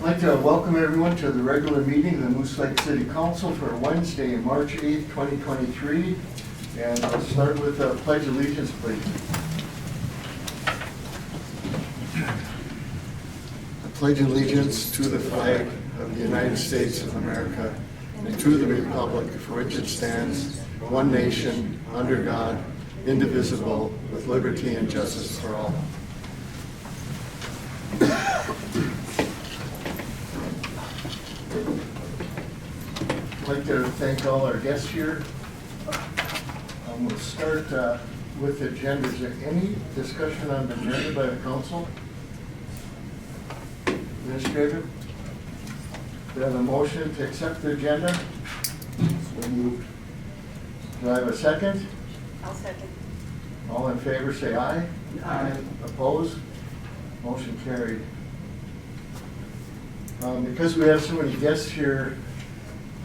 I'd like to welcome everyone to the regular meeting of the Moose Lake City Council for Wednesday, March 8th, 2023. And I'll start with the Pledge of Allegiance, please. I pledge allegiance to the flag of the United States of America and to the republic for which it stands, one nation, under God, indivisible, with liberty and justice for all. I'd like to thank all our guests here. We'll start with the agenda. Is there any discussion on the agenda by the council? Administrator? Do I have a motion to accept the agenda? So moved. Do I have a second? I'll second. All in favor say aye. Aye. Opposed? Motion carried. Because we have so many guests here,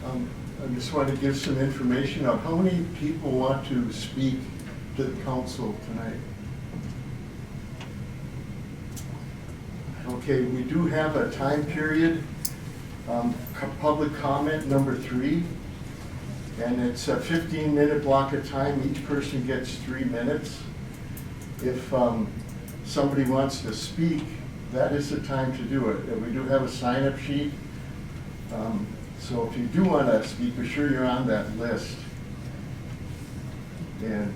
I just want to give some information on how many people want to speak to the council tonight. Okay, we do have a time period, public comment number 3, and it's a 15-minute block of time. Each person gets 3 minutes. If somebody wants to speak, that is the time to do it. And we do have a sign-up sheet. So if you do want to speak, be sure you're on that list. And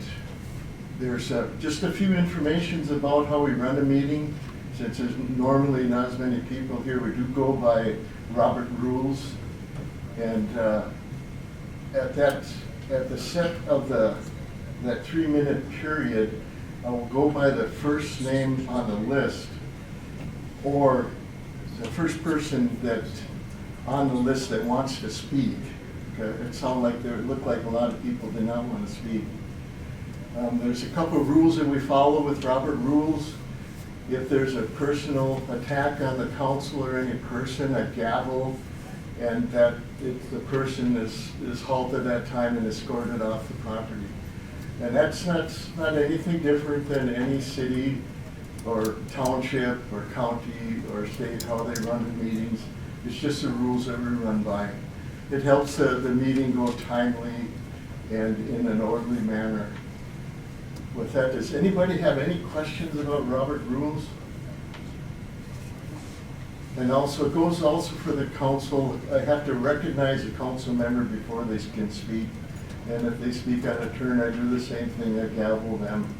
there's just a few informations about how we run a meeting. Since there's normally not as many people here, we do go by Robert rules. And at the set of that 3-minute period, I will go by the first name on the list, or the first person that on the list that wants to speak. Okay? It sounded like there looked like a lot of people did not want to speak. There's a couple of rules that we follow with Robert rules. If there's a personal attack on the council or any person, a gavel, and that the person is halted at that time and escorted off the property. And that's not anything different than any city or township or county or state, how they run the meetings. It's just the rules that we run by. It helps the meeting go timely and in an orderly manner. With that, does anybody have any questions about Robert rules? And also, it goes also for the council. I have to recognize a council member before they can speak. And if they speak on a turn, I do the same thing. I gavel them.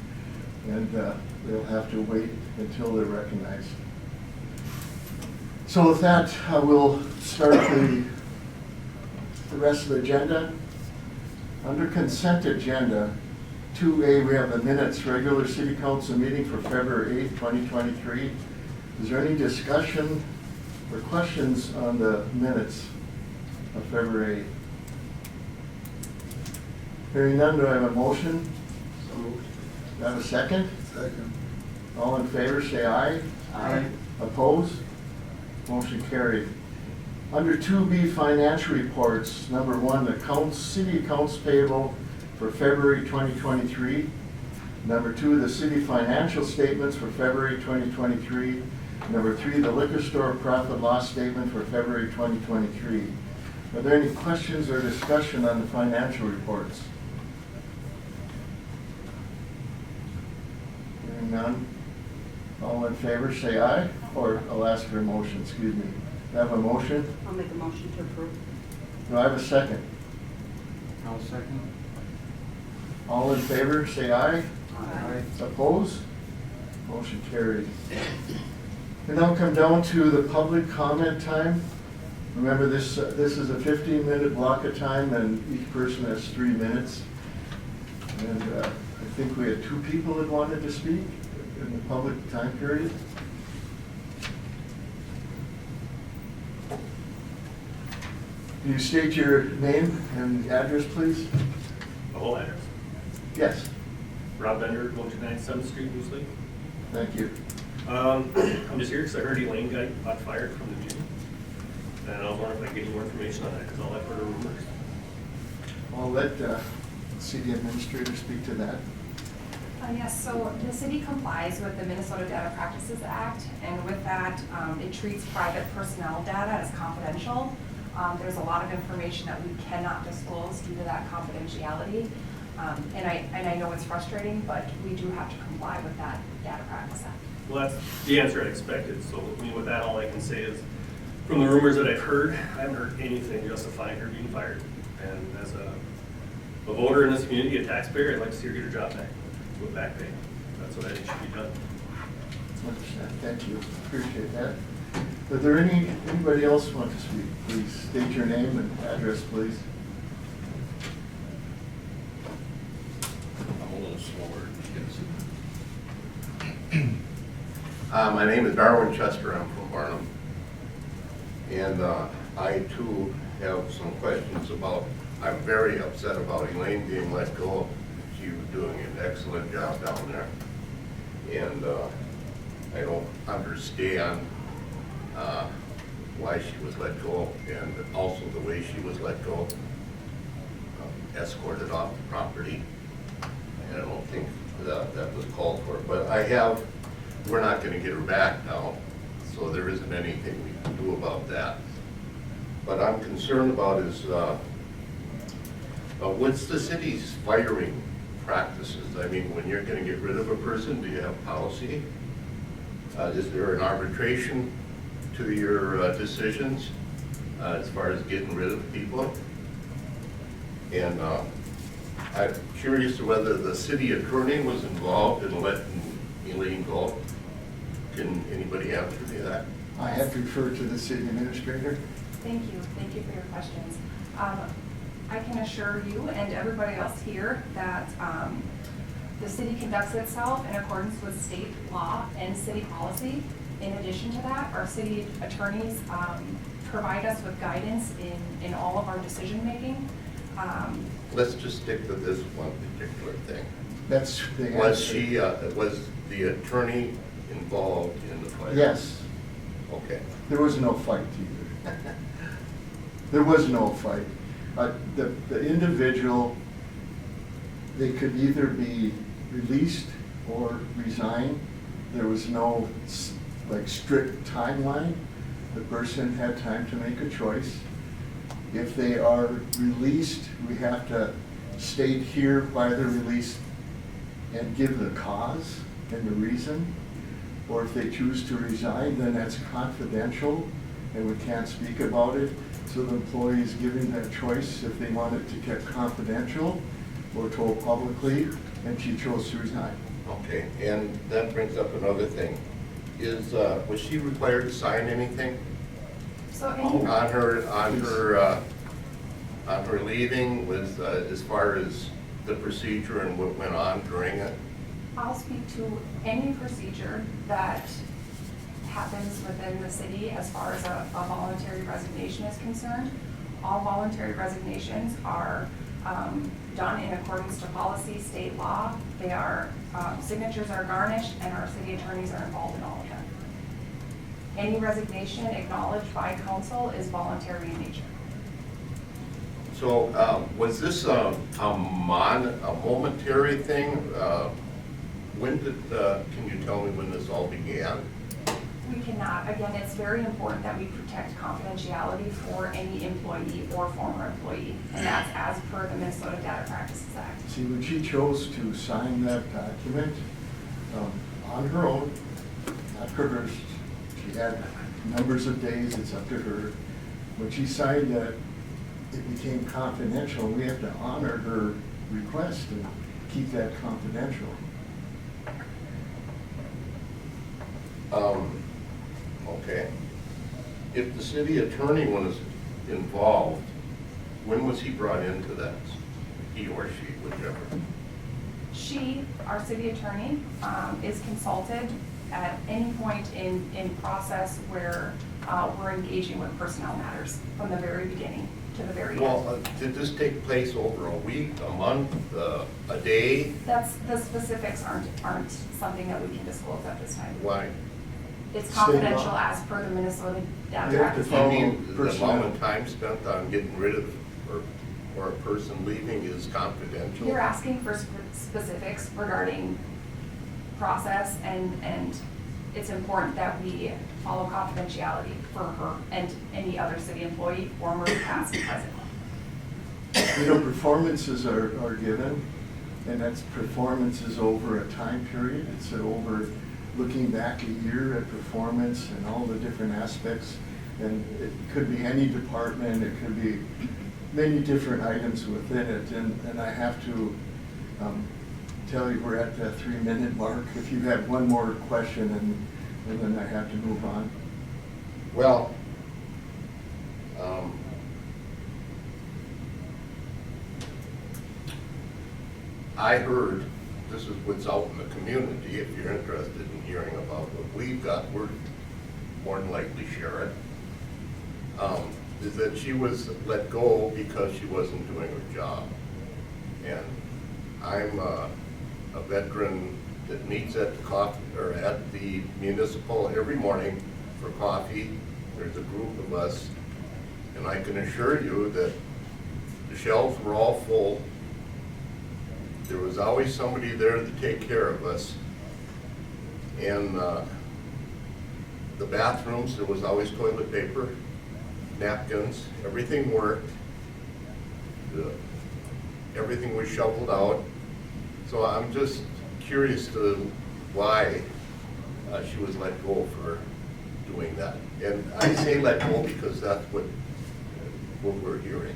And they'll have to wait until they're recognized. So with that, I will start the rest of the agenda. Under consent agenda, 2A, we have the minutes, regular city council meeting for February 8th, 2023. Is there any discussion or questions on the minutes of February 8th? Hearing none, do I have a motion? So moved. Do I have a second? Second. All in favor, say aye. Aye. Opposed? Motion carried. Under 2B, financial reports, number 1, the city accounts payable for February 2023. Number 2, the city financial statements for February 2023. Number 3, the liquor store profit loss statement for February 2023. Are there any questions or discussion on the financial reports? Hearing none. All in favor, say aye, or I'll ask for a motion, excuse me. Do I have a motion? I'll make a motion to approve. Do I have a second? I'll second. All in favor, say aye. Aye. Opposed? Motion carried. We now come down to the public comment time. Remember, this is a 15-minute block of time, and each person has 3 minutes. And I think we had 2 people that wanted to speak in the public time period. Can you state your name and address, please? The whole address. Yes, Rob Bender, 129 7th Street, Moose Lake. thank you. I'm just here because I heard Elaine got fired from the gym. And I was wondering if I could get any more information on that, because all I've heard are rumors. I'll let city administrator speak to that. Yes, so the city complies with the Minnesota Data Practices Act, and with that, it treats private personnel data as confidential. There's a lot of information that we cannot disclose due to that confidentiality. And I know it's frustrating, but we do have to comply with that Data Practice Act. Well, that's the answer I expected, so I mean, with that, all I can say is, from the rumors that I've heard, I haven't heard anything justifying her being fired. And as a voter in this community, a taxpayer, I'd like to see her get her job back, with back pay. That's what I think should be done. Understand. Thank you, appreciate that. Are there anybody else want to speak? Please state your name and address, please. I'm a little slower. My name is Darwin Chester. I'm from Barnum. And I too have some questions about, I'm very upset about Elaine being let go. She was doing an excellent job down there. And I don't understand why she was let go, and also the way she was let go, escorted off the property. And I don't think that was called for. But we're not gonna get her back now, so there isn't anything we can do about that. What I'm concerned about is, what's the city's firing practices? I mean, when you're gonna get rid of a person, do you have policy? Is there an arbitration to your decisions as far as getting rid of people? And I'm curious whether the city attorney was involved in letting Elaine go. Can anybody answer me that? I have to refer to the city administrator. Thank you for your questions. I can assure you and everybody else here that the city conducts itself in accordance with state law and city policy. In addition to that, our city attorneys provide us with guidance in all of our decision-making. Let's just stick to this one particular thing. That's the answer. Was the attorney involved in the fight? Yes. Okay. There was no fight either. There was no fight. The individual, they could either be released or resign. There was no strict timeline. The person had time to make a choice. If they are released, we have to state here why they're released and give the cause and the reason. Or if they choose to resign, then that's confidential and we can't speak about it. So the employee is given that choice if they want it to get confidential or told publicly, and she chose to resign. Okay, and that brings up another thing. Was she required to sign anything So on her leaving with, as far as the procedure and what went on during it? I'll speak to any procedure that happens within the city as far as a voluntary resignation is concerned. All voluntary resignations are done in accordance to policy, state law. They are, signatures are garnished, and our city attorneys are involved in all of them. Any resignation acknowledged by council is voluntary in nature. So was this a momentary thing? Can you tell me when this all began? We cannot. Again, it's very important that we protect confidentiality for any employee or former employee, and that's as per the Minnesota Data Practices Act. See, when she chose to sign that document on her own, not coerced, she had numbers of days, it's up to her. When she signed that, it became confidential. We have to honor her request and keep that confidential. Okay. If the city attorney was involved, when was he brought into that? He or she, whichever. She, our city attorney, is consulted at any point in process where we're engaging with personnel matters from the very beginning to the very end. Well, did this take place over a week, a month, a day? The specifics aren't something that we can disclose at this time. Why? It's State law. confidential as per the Minnesota Data You have to Practices You follow Act. mean the personnel. amount of time spent on getting rid of or a person leaving is confidential? You're asking for specifics regarding process, and it's important that we follow confidentiality for her and any other city employee, former, past, and present. You know, performances are given, and that's performances over a time period. It's over looking back a year at performance and all the different aspects. And it could be any department, it could be many different items within it. And I have to tell you, we're at the 3-minute mark. If you have one more question, and then I have to move on. Well, I heard, this is what's out in the community, if you're interested in hearing about what we've got, we're more than likely share it, is that she was let go because she wasn't doing her job. And I'm a veteran that meets at the coffee, or at the municipal every morning for coffee. There's a group of us, and I can assure you that the shelves were all full. There was always somebody there to take care of us. And the bathrooms, there was always toilet paper, napkins, everything worked. Everything was shoveled out. So I'm just curious to why she was let go for doing that. And I say let go because that's what we're hearing.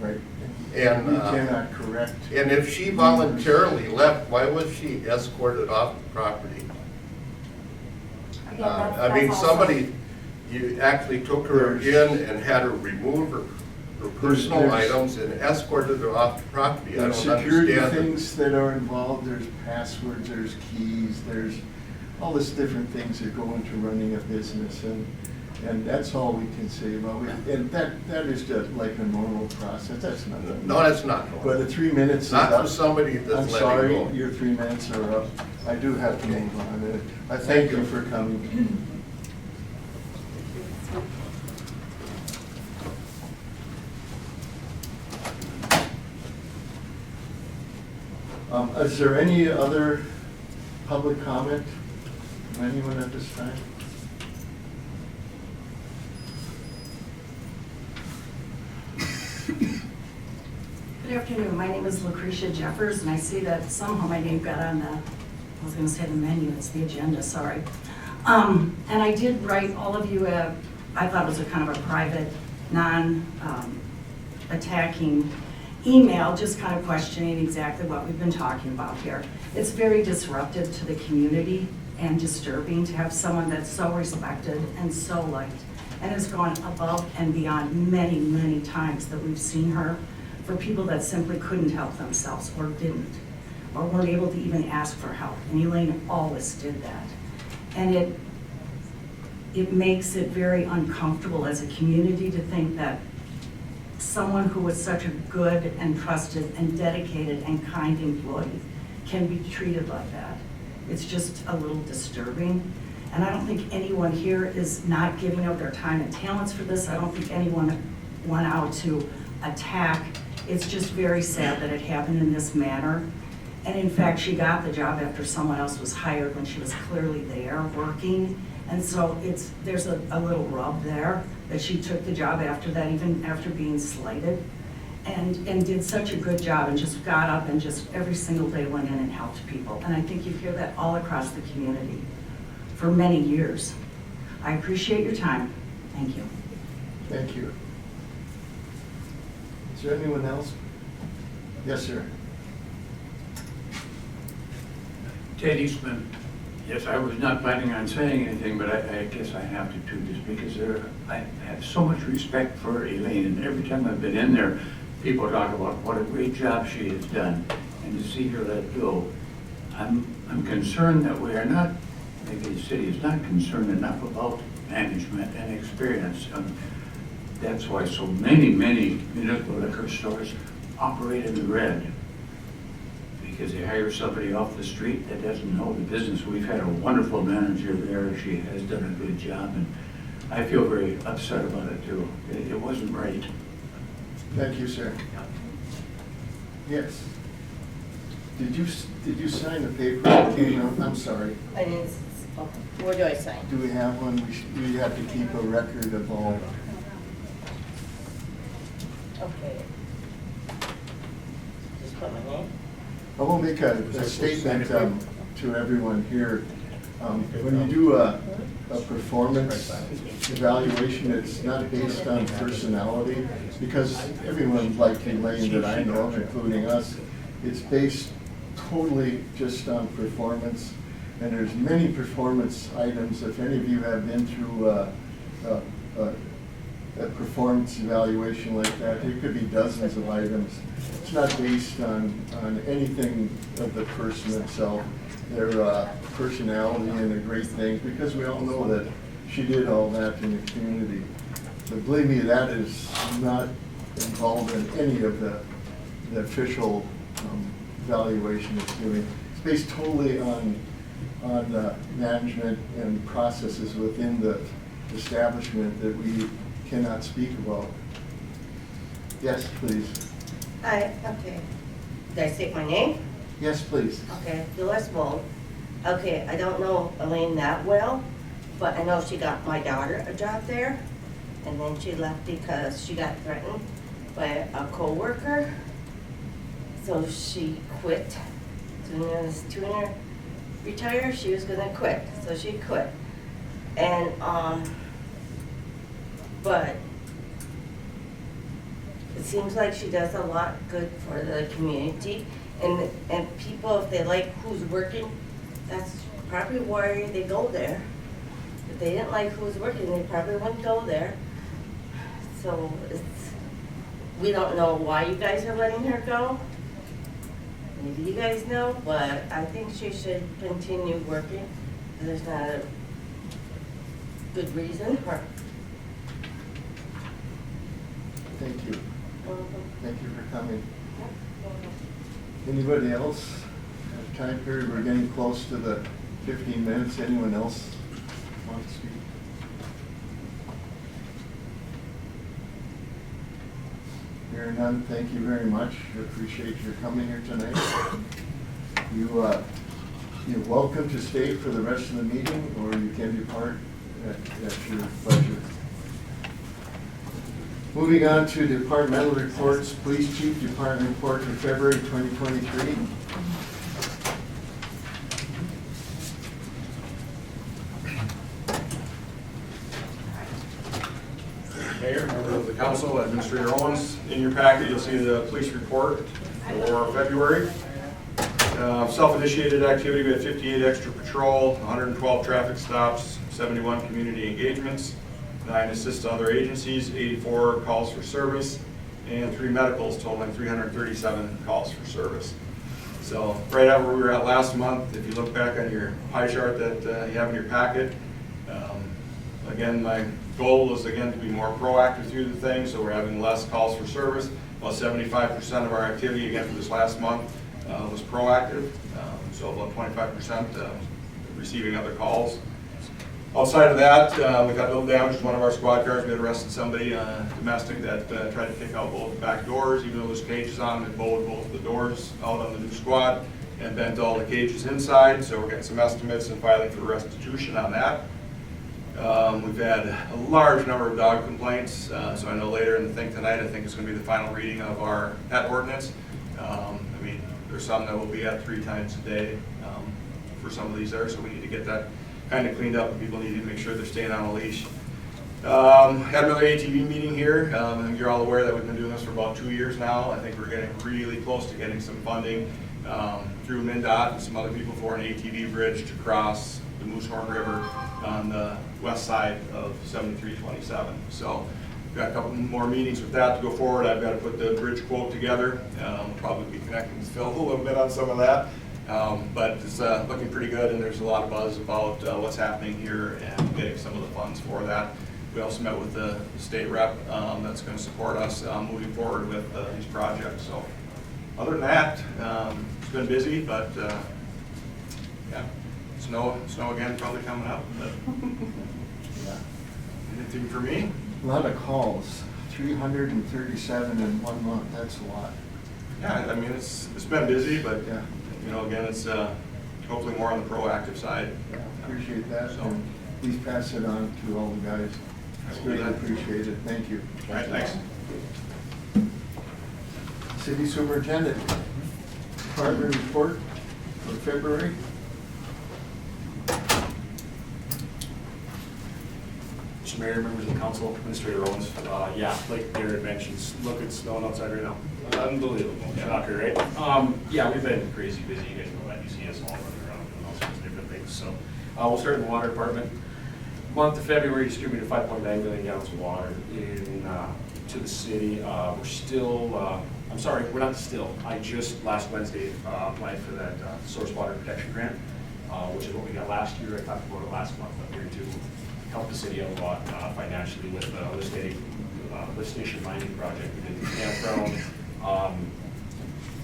Right? And, We cannot correct. And if she voluntarily left, why was she escorted off the property? Again, that's I mean, also- somebody, you actually took her in and had her remove her personal There's- items and escorted her off the property. I There's don't security understand it. things that are involved, there's passwords, there's keys, there's all this different things that go into running a business, and that's all we can say about it. And that is just like a normal process, that's nothing. No, that's not But normal. the 3 minutes is Not up. for somebody I'm that's letting sorry, go. your 3 minutes are up. I do have to move on. I thank you for coming. Is there any other public comment from anyone at this time? Good afternoon, my name is Lucretia Jeffers, and I see that somehow my name got on the, I was gonna say the menu, it's the agenda, sorry. And I did write all of you I thought it was a kind of a private, non-attacking email, just kind of questioning exactly what we've been talking about here. It's very disruptive to the community and disturbing to have someone that's so respected and so liked, and has gone above and beyond many, many times that we've seen her for people that simply couldn't help themselves or didn't, or weren't able to even ask for help. And Elaine always did that. And it makes it very uncomfortable as a community to think that someone who was such a good and trusted and dedicated and kind employee can be treated like that. It's just a little disturbing. And I don't think anyone here is not giving out their time and talents for this. I don't think anyone went out to attack. It's just very sad that it happened in this manner. And in fact, she got the job after someone else was hired when she was clearly there working. And so there's a little rub there that she took the job after that, even after being slighted, and did such a good job and just got up and just every single day went in and helped people. And I think you hear that all across the community for many years. I appreciate your time. Thank you. Thank you. Is there anyone else? Yes, sir. Ted Eastman. Yes, I was not planning on saying anything, but I guess I have to too, just because I have so much respect for Elaine, and every time I've been in there, people talk about what a great job she has done, and to see her let go, I'm concerned that we are not, maybe the city is not concerned enough about management and experience. That's why so many municipal liquor stores operate in the red, because they hire somebody off the street that doesn't know the business. We've had a wonderful manager there. She has done a good job, and I feel very upset about it too. It wasn't right. Thank you, sir. Yes. Did you sign the paper that came out? I'm sorry. I didn't, where do I sign? Do we have one? We have to keep a record of all. Okay. Just put my name? I will make a statement to everyone here. When you do a performance evaluation, it's not based on personality, because everyone like Elaine that I know, including us, it's based totally just on performance. And there's many performance items. If any of you have been through a performance evaluation like that, it could be dozens of items. It's not based on anything of the person itself, their personality and the great things, because we all know that she did all that in the community. So believe me, that is not involved in any of the official evaluation it's doing. It's based totally on management and processes within the establishment that we cannot speak about. Yes, please. Okay. Did I state my name? Yes, please. Okay, Phyllis Mold. Okay, I don't know Elaine that well, but I know she got my daughter a job there, and then she left because she got threatened by a coworker. So she quit. Soon as Tuner retired, she was gonna quit, so she quit. And, but it seems like she does a lot good for the community, and people, if they like who's working, that's probably why they go there. If they didn't like who's working, they probably wouldn't go there. So we don't know why you guys are letting her go. Maybe you guys know, but I think she should continue working. There's not a good reason for. Thank you. Thank you for coming. Anybody else? At time period, we're getting close to the 15 minutes. Anyone else want to speak? Hearing none, thank you very much. I appreciate your coming here tonight. You're welcome to stay for the rest of the meeting, or you can depart at your pleasure. Moving on to departmental reports, Police Chief Department report for February 2023. Mayor, members of the council, Administrator Owens, in your packet you'll see the police report for February. Self-initiated activity, we had 58 extra patrol, 112 traffic stops, 71 community engagements, 9 assist to other agencies, 84 calls for service, and 3 medicals totaling 337 calls for service. So right at where we were at last month, if you look back on your pie chart that you have in your packet, again, my goal was again to be more proactive through the thing, so we're having less calls for service. About 75% of our activity again for this last month was proactive, so about 25% receiving other calls. Outside of that, we got little damage to one of our squad cars. We had arrested somebody, domestic, that tried to take out both the back doors, even though there's cages on them. It bowled both the doors out on the new squad and bent all the cages inside. So we're getting some estimates and filing for restitution on that. We've had a large number of dog complaints, so I know later in the thing tonight, I think it's going to be the final reading of our pet ordinance. I mean, there's some that will be at 3 times a day for some of these there, so we need to get that kind of cleaned up, and people need to make sure they're staying on a leash. Had another ATV meeting here. I think you're all aware that we've been doing this for about 2 years now. I think we're getting really close to getting some funding through MnDOT and some other people for an ATV bridge to cross the Moosehorn River on the west side of 7327. So we've got a couple more meetings with that to go forward. I've got to put the bridge quote together. We'll probably be connecting with Phil a little bit on some of that. But it's looking pretty good, and there's a lot of buzz about what's happening here and getting some of the funds for that. We also met with the state rep that's going to support us moving forward with these projects. So other than that, it's been busy, but yeah, snow again probably coming up. But Yeah. anything for me? A lot of calls, 337 in 1 month, that's a lot. Yeah, I mean, it's been busy, but Yeah. you know, again, it's hopefully more on the proactive side. Appreciate that, So- and please pass it on to all the guys. It's I will do greatly that. appreciated, thank you. All right, thanks. City Superintendent, Department report for February. Mr. Mayor, members of the council, Administrator Owens, yeah, like Garrett mentioned, look, it's snowing outside right now. Unbelievable, shocker, right? Yeah, we've been crazy busy, you guys know that, you see us all running around doing all sorts of different things, so. We'll start in the water department. Month of February, distributed 5.9 million gallons of water to the city. We're still, I'm sorry, we're not still. I just, last Wednesday, applied for that source water protection grant, which is what we got last year. I talked about it last month. I'm here to help the city out a lot financially with the lift station mining project. We did the campground.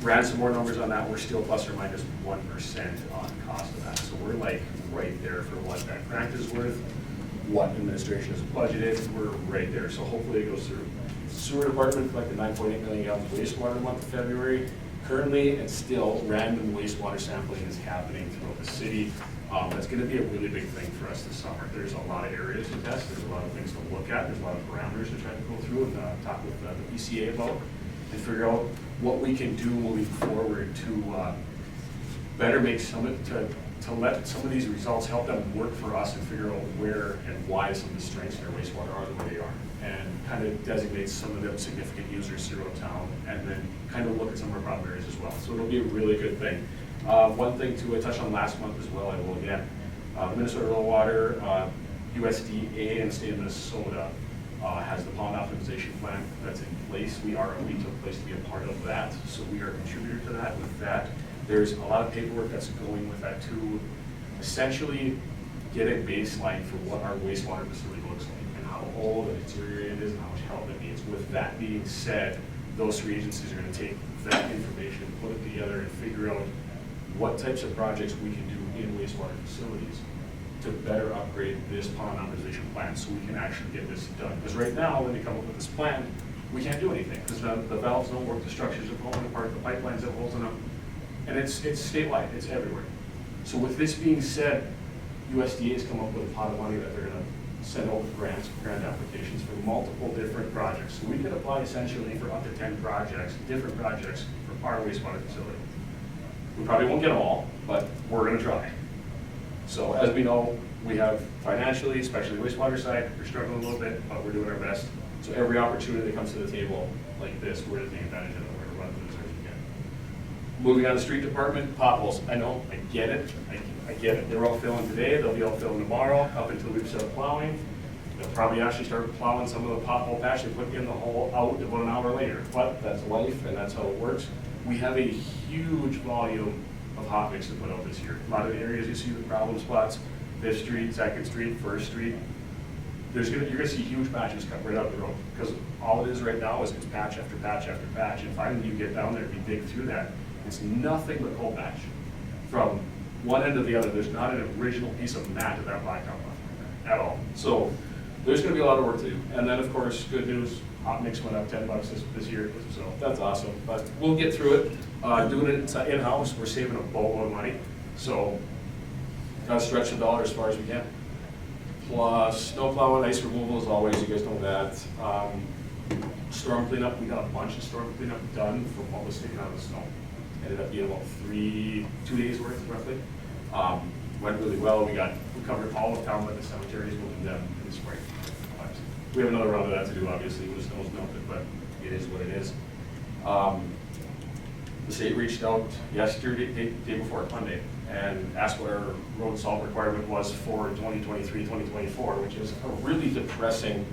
Ran some more numbers on that. We're still plus or minus 1% on cost of that. So we're like right there for what that grant is worth, what administration has budgeted. We're right there. So hopefully it goes through. Sewer department collected 9.8 million gallons of wastewater in the month of February. Currently, and still, random wastewater sampling is happening throughout the city. That's going to be a really big thing for us this summer. There's a lot of areas to test. There's a lot of things to look at. There's a lot of parameters to try to go through and talk with the PCA about and figure out what we can do moving forward to better make to let some of these results help them work for us and figure out where and why some of the strengths in our wastewater are the way they are, and kind of designate some of them significant users throughout town, and then kind of look at some of our problem areas as well. So it'll be a really good thing. One thing to touch on last month as well, I will again, Minnesota Rural Water, USDA, and the state of Minnesota has the pond optimization plan that's in place. We took place to be a part of that, so we are a contributor to that. With that, there's a lot of paperwork that's going with that to essentially get a baseline for what our wastewater facility looks like and how old and deteriorated it is and how much help it needs. With that being said, those three agencies are going to take that information, put it together, and figure out what types of projects we can do in wastewater facilities to better upgrade this pond optimization plan so we can actually get this done. Because right now, when they come up with this plan, we can't do anything because the valves don't work, the structures are falling apart, the pipelines have holes in them, and it's statewide, it's everywhere. So with this being said, USDA has come up with a pot of money that they're going to send over grant applications for multiple different projects. So we could apply essentially for up to 10 projects, different projects for our wastewater facility. We probably won't get them all, but we're going to try. So as we know, we have financially, especially the wastewater side, we're struggling a little bit, but we're doing our best. So every opportunity that comes to the table like this, we're going to take advantage of it. We're going to run through as hard as we can. Moving on to the street department, potholes. I know, I get it. I get it. They're all filling today. They'll be all filling tomorrow up until we start plowing. They'll probably actually start plowing some of the pothole patch and put in the hole out about an hour later. But that's life and that's how it works. We have a huge volume of hot mix to put out this year. A lot of the areas you see the problem spots, 5th Street, 2nd Street, 1st Street, you're gonna see huge patches cut right out the road. Because all it is right now is it's patch after patch after patch. And finally you get down there and you dig through that, it's nothing but cold patch. From one end to the other, there's not an original piece of mat that blacktop on at all. So there's gonna be a lot of work to do. And then of course, good news, hot mix went up $10 this year, so that's awesome. But we'll get through it. Doing it in-house, we're saving a boatload of money. So gotta stretch the dollar as far as we can. Plus, snow plowing, ice removal as always, you guys know that. Storm cleanup, we got a bunch of storm cleanup done from what was taken out of the snow. Ended up being about 2 days worth roughly. Went really well. We covered all of town, but the cemeteries will do them in the spring. But we have another round of that to do, obviously, when the snow's melted, but it is what it is. The state reached out yesterday, day before Monday, and asked what our road salt requirement was for 2023, 2024, which is a really depressing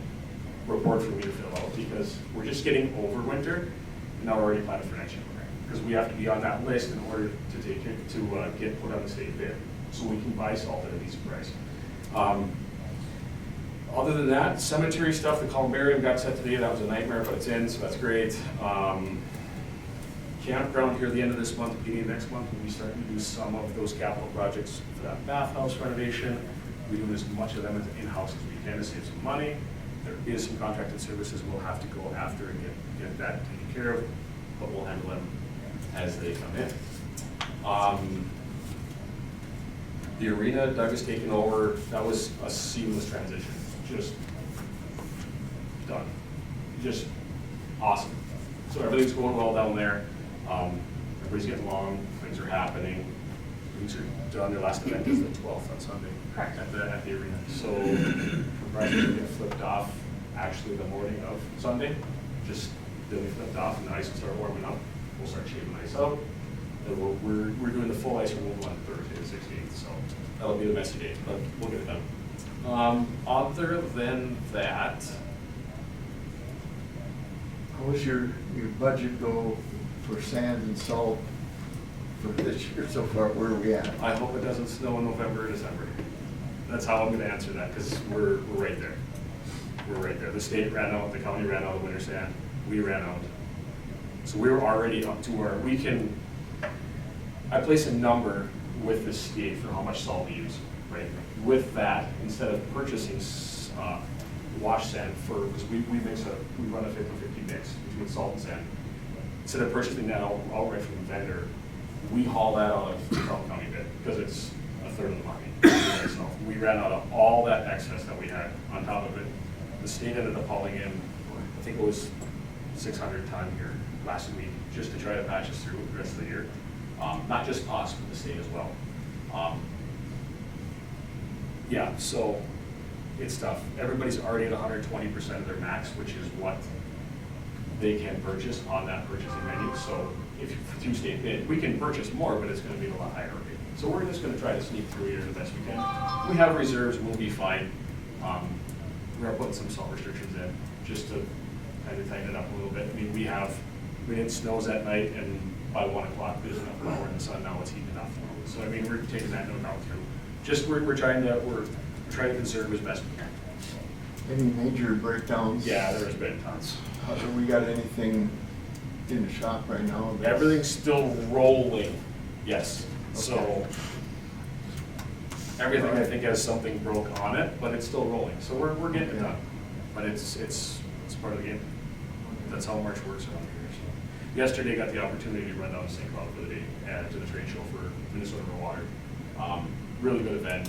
report for me to fill out because we're just getting over winter, and now we're already planning for next year. Because we have to be on that list in order to get put on the state bid, so we can buy salt at a decent price. Other than that, cemetery stuff, the columbarium got set today. That was a nightmare, but it's in, so that's great. Campground here at the end of this month, beginning of next month, we'll be starting to do some of those capital projects for that bathhouse renovation. We're doing as much of them in-house as we can to save some money. There is some contracted services we'll have to go after and get that taken care of, but we'll handle them as they come in. The arena Doug has taken over, that was a seamless transition, just done. Just awesome. So everything's going well down there. Everybody's getting along, things are happening. Things are done. Their last event is the 12th on Sunday. Correct. At the arena. So practice will get flipped off actually the morning of Sunday. Just then we flipped off and the ice will start warming up. We'll start shaving ice out. And we're doing the full ice removal on Thursday the 16th, so that'll be the messy day, but we'll get it done. Other than that, How was your budget go for sand and salt for this year so far? Where are we at? I hope it doesn't snow in November or December. That's how I'm gonna answer that, because we're right there. We're right there. The state ran out, the county ran out of winter sand, we ran out. So we were already up to where we can, I place a number with the state for how much salt we use, right? With that, instead of purchasing wash sand because we run a 50-50 mix between salt and sand. Instead of purchasing that outright from the vendor, we haul that out of the Carroll County bid because it's a third of the money. So we ran out of all that excess that we had on top of it. The state ended up hauling in, I think it was 600 ton here last week, just to try to patch us through the rest of the year. Not just us, but the state as well. Yeah, so it's tough. Everybody's already at 120% of their max, which is what they can purchase on that purchasing menu. So if you through state bid, we can purchase more, but it's going to be a lot higher rate. So we're just going to try to sneak through here the best we can. We have reserves, we'll be fine. We are putting some salt restrictions in just to kind of tighten it up a little bit. I mean, when it snows at night and by 1 o'clock there's enough power in the sun, now it's heating enough. So I mean, we're taking that note out through. Just we're trying to conserve as best we can. Any major breakdowns? Yeah, there's been tons. Have we got anything in the shop right now? Everything's still rolling, yes. So everything I think has something broke on it, but it's still rolling. So we're getting it done. But it's part of the game. That's how March works around here. So yesterday got the opportunity to run down to St. Cloud for the day and to the trade show for Minnesota Rural Water. Really good event.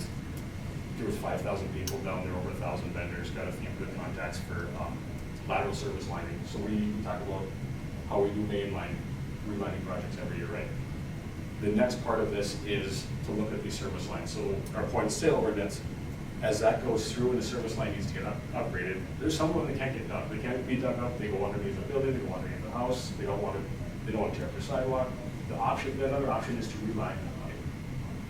There was 5,000 people down there, over 1,000 vendors, got a few good contacts for lateral service lining. So we talk about how we do mainline relining projects every year, right? The next part of this is to look at these service lines. So our point of sale ordinance, as that goes through and the service line needs to get upgraded, there's some of them that can't get done. They can't be dug up, they go underneath the building, they go underneath the house, they don't want to tear up their sidewalk. The other option is to reline that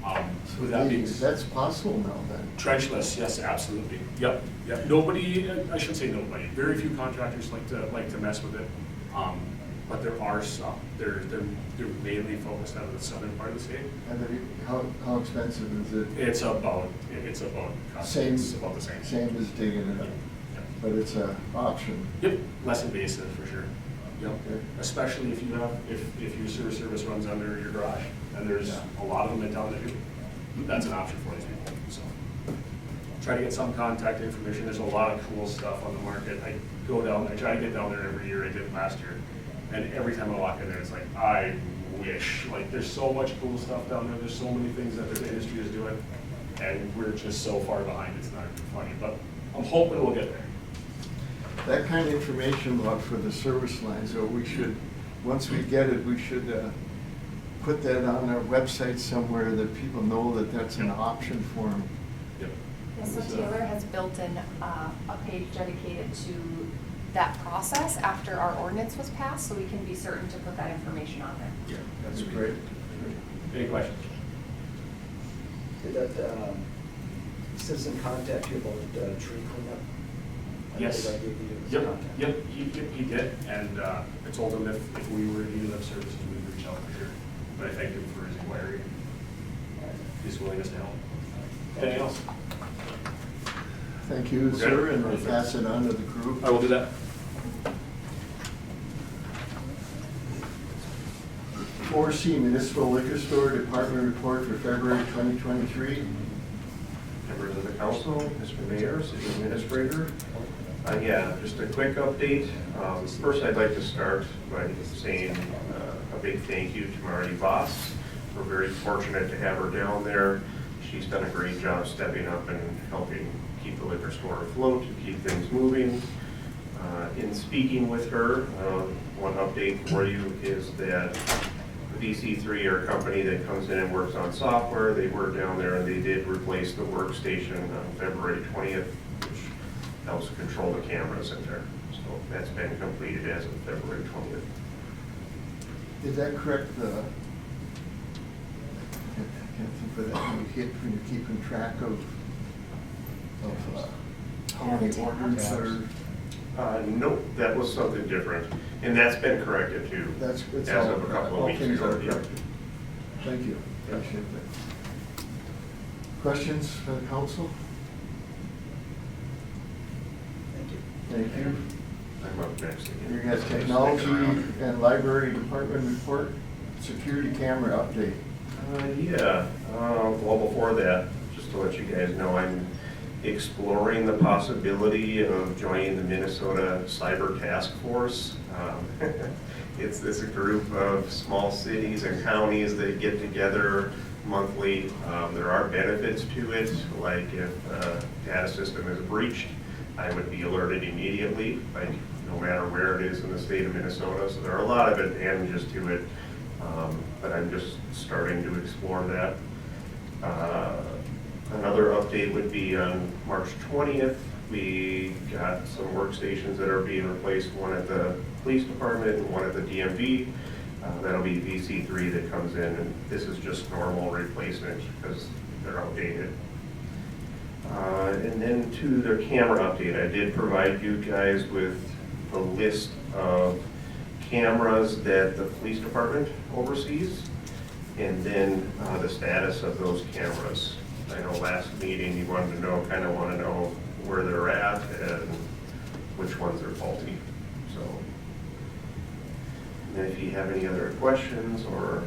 pipe. So With that being that's possible now then? trenchless, yes, absolutely. Yep. Nobody, I should say nobody, very few contractors like to mess with it. But there are some. They're mainly focused out of the southern part of the state. And how expensive is it? It's about Same. It's about the same. Same as digging it up, Yep. but it's an option. Yep, less invasive for sure. Yep. Okay. Especially if if your sewer service runs under your garage, and there's a lot of them in town that do. That's an option for these people. So try to get some contact information. There's a lot of cool stuff on the market. I try to get down there every year. I did last year. And every time I walk in there, it's like, I wish, like, there's so much cool stuff down there. There's so many things that the industry is doing, and we're just so far behind, it's not even funny. But I'm hoping we'll get there. That kind of information about for the service lines, so we should, once we get it, we should put that on our website somewhere that people know that that's an option for them. Yep. Yeah, so Taylor has built in a page dedicated to that process after our ordinance was passed, so we can be certain to put that information on there. Yeah, That's great. Any questions? Did that citizen contact you about tree cleanup? Yes. I gave you his Yep, contact. yep, he did, and I told him if we were needing them services, we'd reach out for sure. But I thanked him for his inquiry, his willingness to help. Anything else? Thank you, Okay. sir, and we'll pass it on to the group. I will do that. 4C Municipal Liquor Store Department Report for February 2023. Members of the council, Mr. Mayor, City Administrator. Yeah, just a quick update. First, I'd like to start by saying a big thank you to Marty Voss We're very fortunate to have her down there. She's done a great job stepping up and helping keep the liquor store afloat, to keep things moving. In speaking with her, one update for you is that VC3, our company that comes in and works on software, they were down there and they did replace the workstation on February 20th, which helps control the cameras in there. So that's been completed as of February 20th. Is that correct, I can't think of that, when you're keeping track of how many orders are? Nope, that was something different. And that's been corrected too. That's, it's As all, of a couple of all weeks things ago. are yeah. corrected. Thank you, appreciate that. Questions for the council? Thank you. Thank you. I'm up next again. You got technology and library department report, security camera update. Well, before that, just to let you guys know, I'm exploring the possibility of joining the Minnesota Cyber Task Force. It's this group of small cities and counties that get together monthly. There are benefits to it, like if a data system is breached, I would be alerted immediately, like no matter where it is in the state of Minnesota. So there are a lot of advantages to it, but I'm just starting to explore that. Another update would be on March 20th. We got some workstations that are being replaced, one at the police department and one at the DMV. That'll be VC3 that comes in, and this is just normal replacement because they're outdated. And then to the camera update, I did provide you guys with a list of cameras that the police department oversees, and then the status of those cameras. I know last meeting you wanted to know, kind of want to know where they're at and which ones are faulty. So, and if you have any other questions or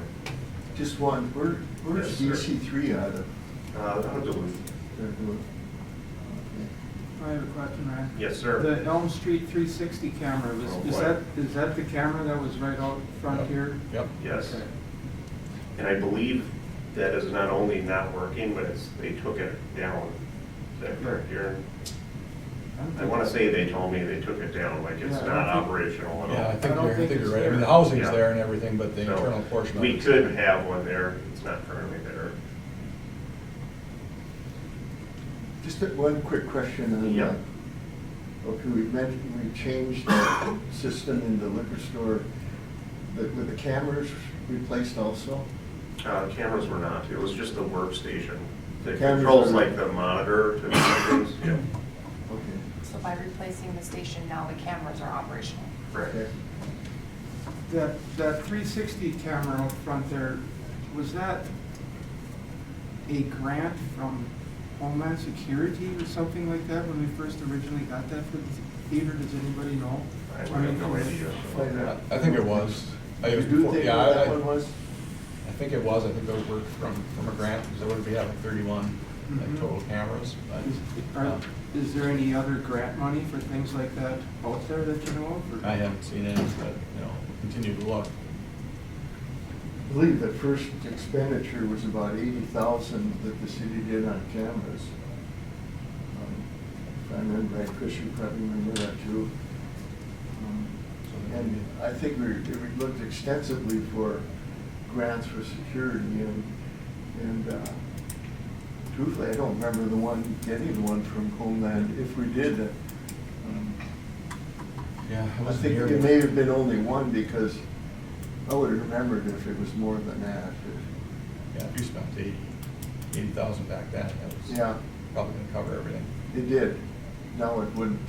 Just one, where's Yes, sir. DC3 out of? out of Duluth. They're doing- I have a question, Ryan. Yes, sir. The Elm Street 360 camera, Oh, is boy. that the camera that was right out front here? Yep. Yes. Okay. And I believe that is not only not working, but they took it down. Is that correct, Aaron? I want to say they told me they took it down, like it's Yeah, I not don't think- operational at all. Yeah, I I think don't you're, I think think it's you're right. I mean, the there. housing's Yeah. there and everything, but the So, internal portion of it. we could have one there, it's not currently there. Just one quick question on Yeah. that. Okay, we changed the system in the liquor store, were the cameras replaced also? Cameras were not, it was just the workstation. The Cameras controls are- like the monitor to do things. Yeah, Okay. So by replacing the station, now the cameras are operational. correct. Okay. That 360 camera out front there, was that a grant from Homeland Security or something like that when we first originally got that for the theater? Does anybody know? I have no idea. Find out. I think it was. I You was do before- think yeah, that I- one was? I think it was. I think those were from a grant, because there would be having 31 like Mhm. total cameras. But, Is there any other grant money for things like that out there that you know of? or- I haven't seen any, but, continue to look. I believe the first expenditure was about 80,000 that the city did on cameras. If I remember right, Chris, you probably remember that too. And I think we looked extensively for grants for security and truthfully, I don't remember getting one from Homeland. If we did, Yeah, I think it may have been only one because I would have remembered if it was more than that. Yeah, if you spent 80,000 back then, that was Yeah, probably gonna cover everything. it did. Now it wouldn't.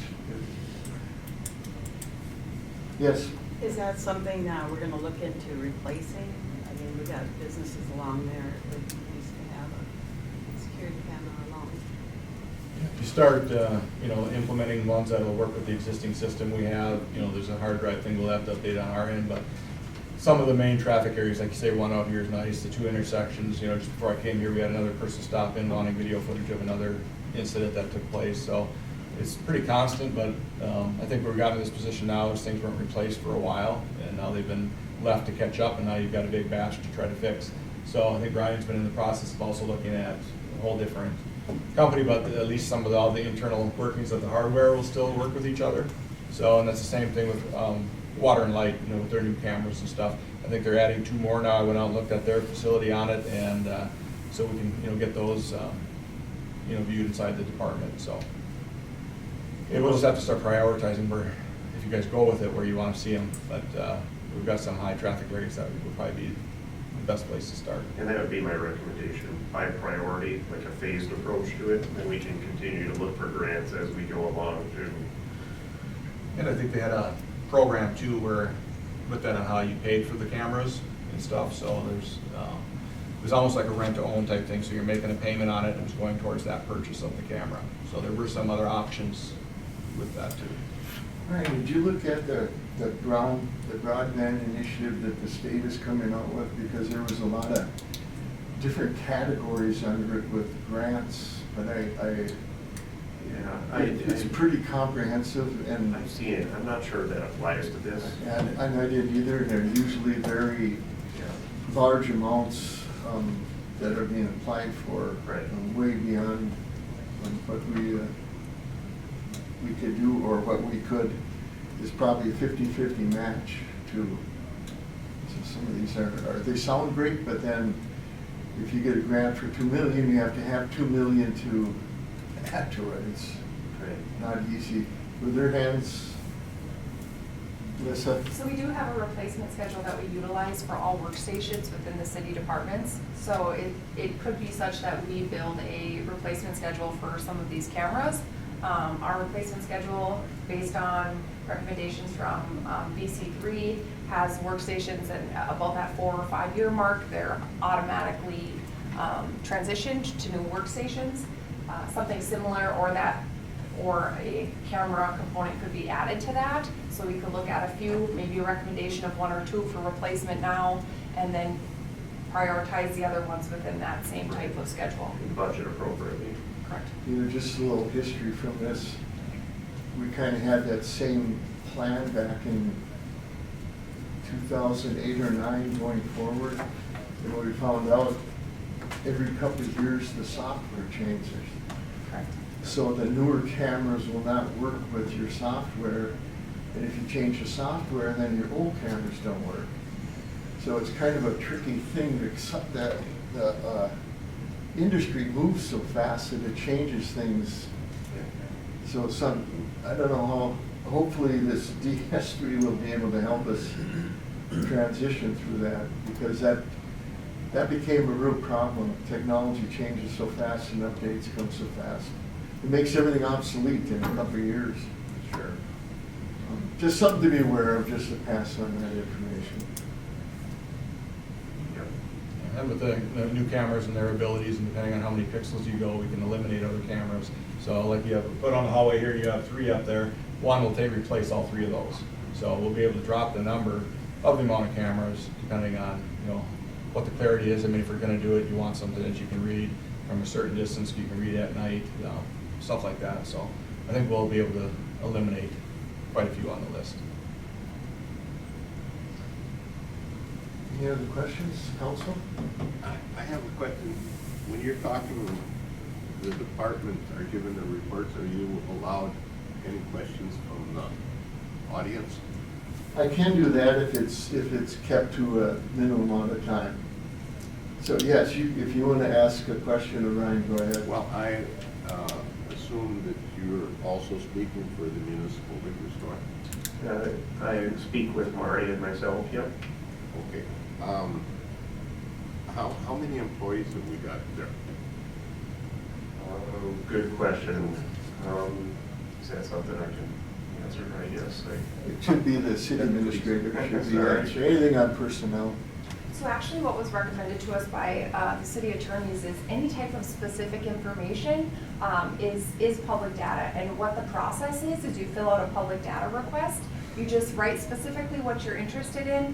Yes, Is that something we're gonna look into replacing? I mean, we got businesses along there that used to have a security camera along. If you start, implementing ones that'll work with the existing system we have, there's a hard drive thing we'll have to update on our end, but some of the main traffic areas, like you say, one out here is nice, the two intersections, just before I came here, we had another person stop in wanting video footage of another incident that took place, so it's pretty constant, but I think we've gotten in this position now is things weren't replaced for a while, and now they've been left to catch up, and now you've got a big batch to try to fix. So I think Ryan's been in the process of also looking at a whole different company, but at least some of all the internal workings of the hardware will still work with each other. So, and that's the same thing with Water and Light, you know, with their new cameras and stuff. I think they're adding 2 more now. I went out and looked at their facility on it, and so we can, you know, get those, you know, viewed inside the department. So we'll just have to start prioritizing where, if you guys go with it, where you want to see them. But we've got some high traffic areas that would probably be the best place to start. And that would be my recommendation, by priority, like a phased approach to it, and we can continue to look for grants as we go along too. And I think they had a program too where, with that on how you paid for the cameras and stuff, so there's, it was almost like a rent-to-own type thing, so you're making a payment on it and it's going towards that purchase of the camera. So there were some other options with that too. Ryan, did you look at the broadband initiative that the state is coming out with? Because there was a lot of different categories under it with grants, but it's pretty comprehensive, and I've seen it, I'm not sure that applies to this. and I didn't either. They're usually very large amounts that are being applied for, Right. way beyond what we could do, or what we could, is probably a 50-50 match to, so some of these they sound great, but then if you get a grant for $2 million, you have to have $2 million to add to it. It's not easy. With their hands, Melissa? So we do have a replacement schedule that we utilize for all workstations within the city departments. So it could be such that we build a replacement schedule for some of these cameras. Our replacement schedule, based on recommendations from BC3, has workstations and about that 4 or 5 year mark, they're automatically transitioned to new workstations. Something similar, or a camera component could be added to that. So we could look at a few, maybe a recommendation of 1 or 2 for replacement now, and then prioritize the other ones within that same type of schedule. And budget appropriately. Correct. You know, just a little history from this. We kind of had that same plan back in 2008 or 9 going forward. And what we found out, every couple of years, the software changes. Correct. So the newer cameras will not work with your software. And if you change the software, then your old cameras don't work. So it's kind of a tricky thing to accept that the industry moves so fast that it changes things. So I don't know how, hopefully this DS3 will be able to help us transition through that, because that became a real problem. Technology changes so fast and updates come so fast. It makes everything obsolete in a couple of years. Sure. Just something to be aware of, just to pass on that information. Yep. And with the new cameras and their abilities, and depending on how many pixels you go, we can eliminate other cameras. So like you have, put on the hallway here, you have 3 up there. One will replace all 3 of those. So we'll be able to drop the number of the amount of cameras depending on, you know, what the clarity is. I mean, if we're gonna do it, you want something that you can read from a certain distance, you can read at night, stuff like that. So I think we'll be able to eliminate quite a few on the list. Any other questions, council? I have a question. When you're talking, the departments are given the reports, are you allowed any questions from the audience? I can do that if it's kept to a minimum amount of time. So yes, if you want to ask a question of Ryan, go ahead. Well, I assume that you're also speaking for the municipal liquor store. I speak with Mari and myself, yep. Okay. How many employees have we got there? Good question. Is that something I can answer? I guess. It should be the city administrator, should be answering anything on personnel. So actually what was recommended to us by the city attorneys is any type of specific information is public data. And what the process is you fill out a public data request. You just write specifically what you're interested in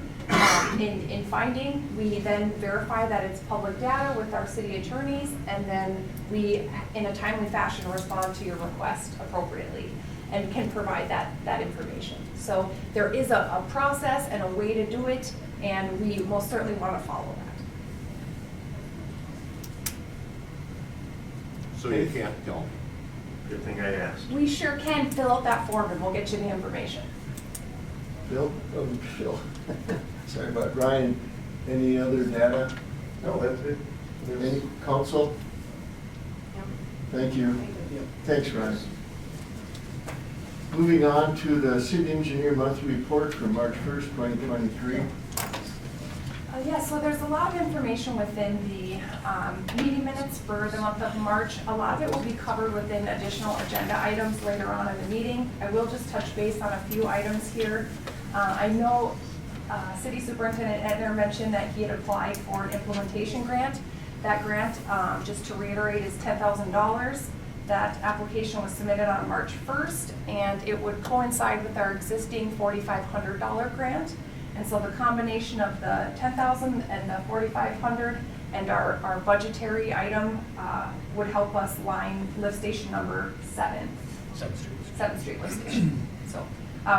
finding. We then verify that it's public data with our city attorneys, and then we, in a timely fashion, respond to your request appropriately and can provide that information. So there is a process and a way to do it, and we most certainly want to follow that. So you can't tell me. Good thing I asked. We sure can fill out that form and we'll get you the information. Phil? Phil. Sorry about Ryan. Any other data? No, that's it. Any council? Thank you. Thanks, Ryan. Moving on to the city engineer monthly report for March 1st, 2023. Yeah, so there's a lot of information within the meeting minutes for the month of March. A lot of it will be covered within additional agenda items later on in the meeting. I will just touch base on a few items here. I know City Superintendent Edner mentioned that he had applied for an implementation grant. That grant, just to reiterate, is $10,000. That application was submitted on March 1st, and it would coincide with our existing $4,500 grant. And so the combination of the $10,000 and the $4,500 and our budgetary item would help us line lift station number 7. 7th Street lift station. So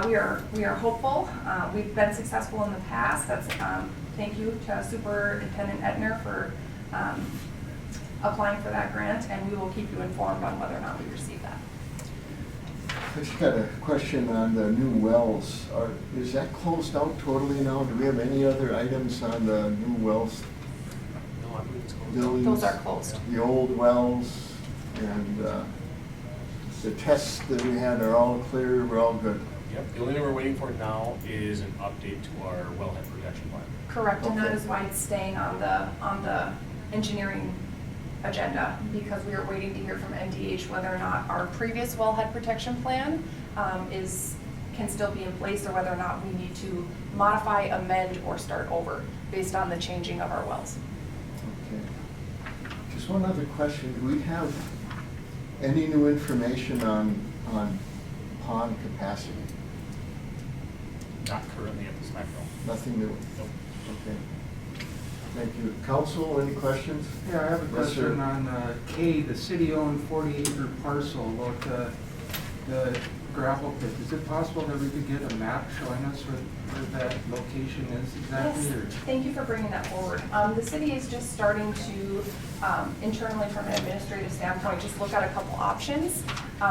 we are hopeful. We've been successful in the past. That's thank you to Superintendent Edner for applying for that grant, and we will keep you informed on whether or not we receive that. I just got a question on the new wells. Is that closed out totally now? Do we have any other items on the new wells? No, I believe it's closed. Buildings? Those are closed. The old wells and the tests that we had are all clear, we're all good. Yep, the only thing we're waiting for now is an update to our wellhead protection plan. Correct, and that Okay. is why it's staying on the engineering agenda, because we are waiting to hear from NDH whether or not our previous wellhead protection plan can still be in place, or whether or not we need to modify, amend, or start over based on the changing of our wells. Okay. Just one other question. Do we have any new information on pond capacity? Not currently at this time, no. Nothing new? Nope. Okay. Thank you. Council, any questions? Yeah, I have a Yes, sir. question on K, the city-owned 40-acre parcel about the gravel pit. Is it possible that we could get a map showing us where that location is exactly? Yes, or- thank you for bringing that forward. The city is just starting to, internally from an administrative standpoint, just look at a couple options.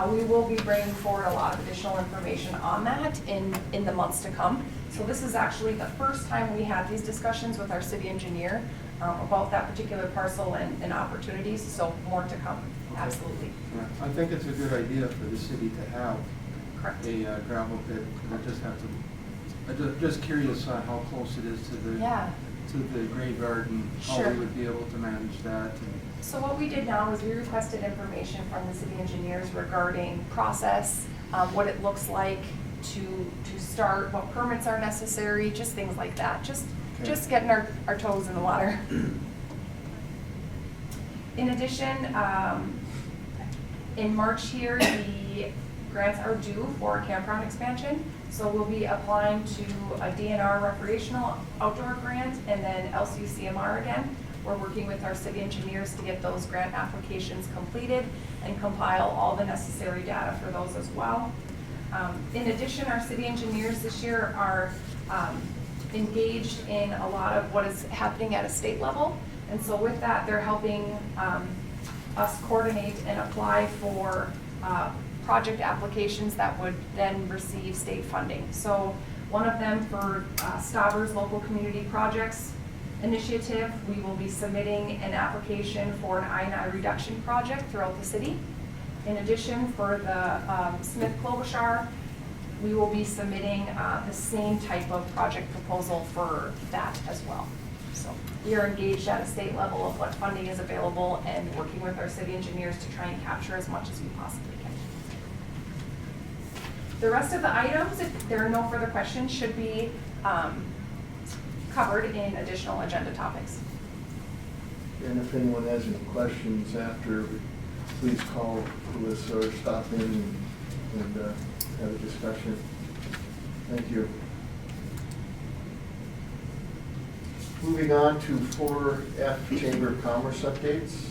We will be bringing forward a lot of additional information on that in the months to come. So this is actually the first time we had these discussions with our city engineer about that particular parcel and opportunities, so more to come, absolutely. Yeah, I think it's a good idea for the city to have Correct. a gravel pit. I'm just curious on how close it is to the Yeah. to the graveyard and how Sure. we would be able to manage that. So what we did now is we requested information from the city engineers regarding process, what it looks like to start, what permits are necessary, just things like that, just getting our toes in the water. In addition, in March here, the grants are due for campground expansion. So we'll be applying to a DNR recreational outdoor grant and then LCCMR again. We're working with our city engineers to get those grant applications completed and compile all the necessary data for those as well. In addition, our city engineers this year are engaged in a lot of what is happening at a state level. And so with that, they're helping us coordinate and apply for project applications that would then receive state funding. So one of them for Stauber's Local Community Projects Initiative, we will be submitting an application for an I&I reduction project throughout the city. In addition, for the Smith Klobuchar, we will be submitting the same type of project proposal for that as well. So we are engaged at a state level of what funding is available and working with our city engineers to try and capture as much as we possibly can. The rest of the items, if there are no further questions, should be covered in additional agenda topics. And if anyone has any questions after, please call Louis or stop in and have a discussion. Thank you. Moving on to 4F Chamber of Commerce updates.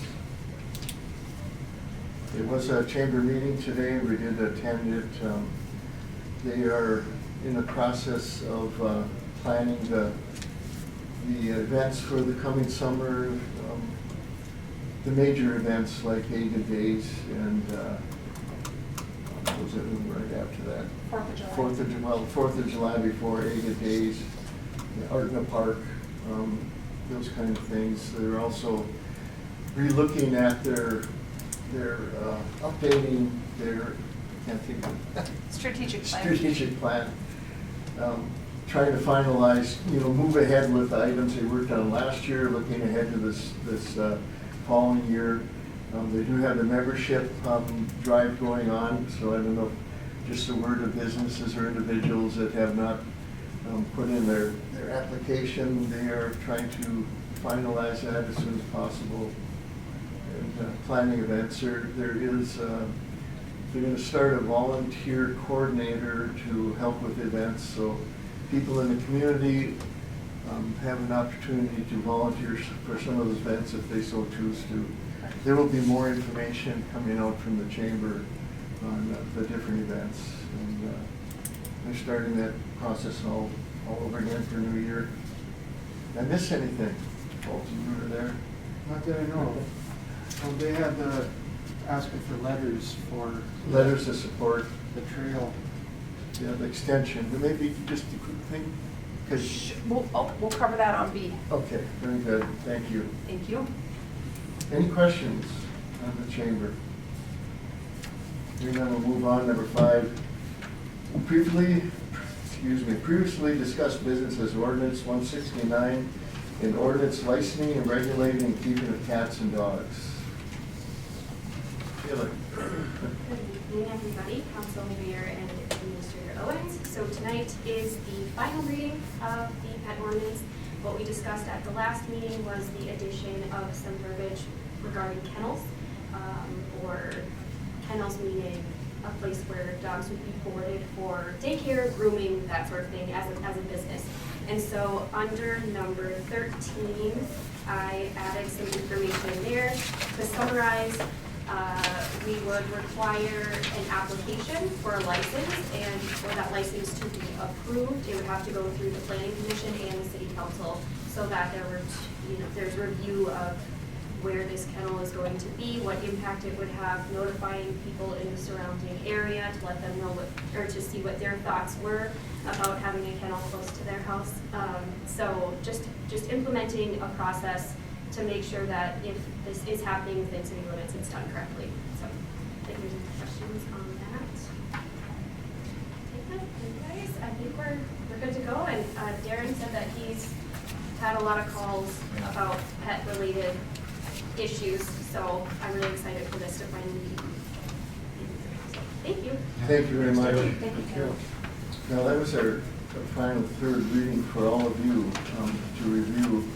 It was a chamber meeting today. We did attend it. They are in the process of planning the events for the coming summer. the major events like Ada Days and, what was it right after that? 4th of July. 4th of July before Ada Days, Art in the Park, those kind of things. They're also re-looking at their updating their, I can't think of. Strategic plan. Strategic plan. Trying to finalize, move ahead with the items they worked on last year, looking ahead to this following year. They do have the membership drive going on, so I don't know if just a word of businesses or individuals that have not put in their application. They are trying to finalize that as soon as possible. And planning events, they're going to start a volunteer coordinator to help with events, so people in the community have an opportunity to volunteer for some of those events if they so choose to. There will be more information coming out from the chamber on the different events. And they're starting that process all over again for New Year. Did I miss anything? Fulton, you were there? Not that I know of. Well, they had asking for letters for. Letters of support. The trail. Yeah, the extension, but maybe just a quick thing, because. We'll cover that on B. Okay, very good, thank you. Thank you. Any questions on the chamber? Hearing none, we'll move on. Number 5, previously discussed business as ordinance 169 and ordinance licensing and regulating and keeping of cats and dogs. Taylor. Good evening, everybody, Council, Mayor, and Administrator Owens. So tonight is the final reading of the pet ordinance. What we discussed at the last meeting was the addition of some verbiage regarding kennels, or kennels meaning a place where dogs would be boarded for daycare, grooming, that sort of thing, as a business. And so under number 13, I added some information there. To summarize, we would require an application for a license, and for that license to be approved, it would have to go through the planning commission and the city council, so that there's review of where this kennel is going to be, what impact it would have, notifying people in the surrounding area to let them know or to see what their thoughts were about having a kennel close to their house. So just implementing a process to make sure that if this is happening within city limits, it's done correctly. So I think there's any questions on that. Okay, guys, I think we're good to go. And Darren said that he's had a lot of calls about pet-related issues, so I'm really excited for this to finally be. Thank you. Thank you very much. Thank you. Now, that was our final third reading for all of you to review.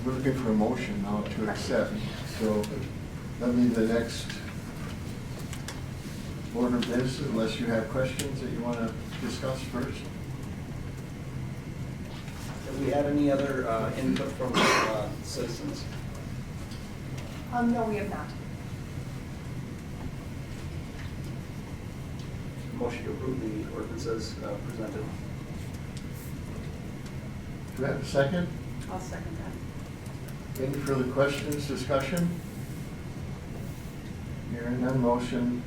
We're looking for a motion now to accept, so that'll be the next order of business, unless you have questions that you want to discuss first. Have we had any other input from citizens? No, we have not. Motion to approve the ordinances presented. Do we have a second? I'll second that. Any further questions, discussion? Hearing none, motion.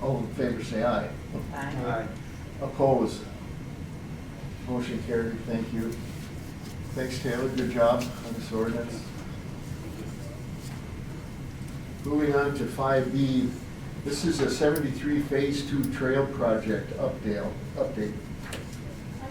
All in favor, say aye. Aye. Opposed? Motion carried, thank you. Thanks, Taylor, good job on this ordinance. Moving on to 5B, this is a 73 Phase 2 trail project update.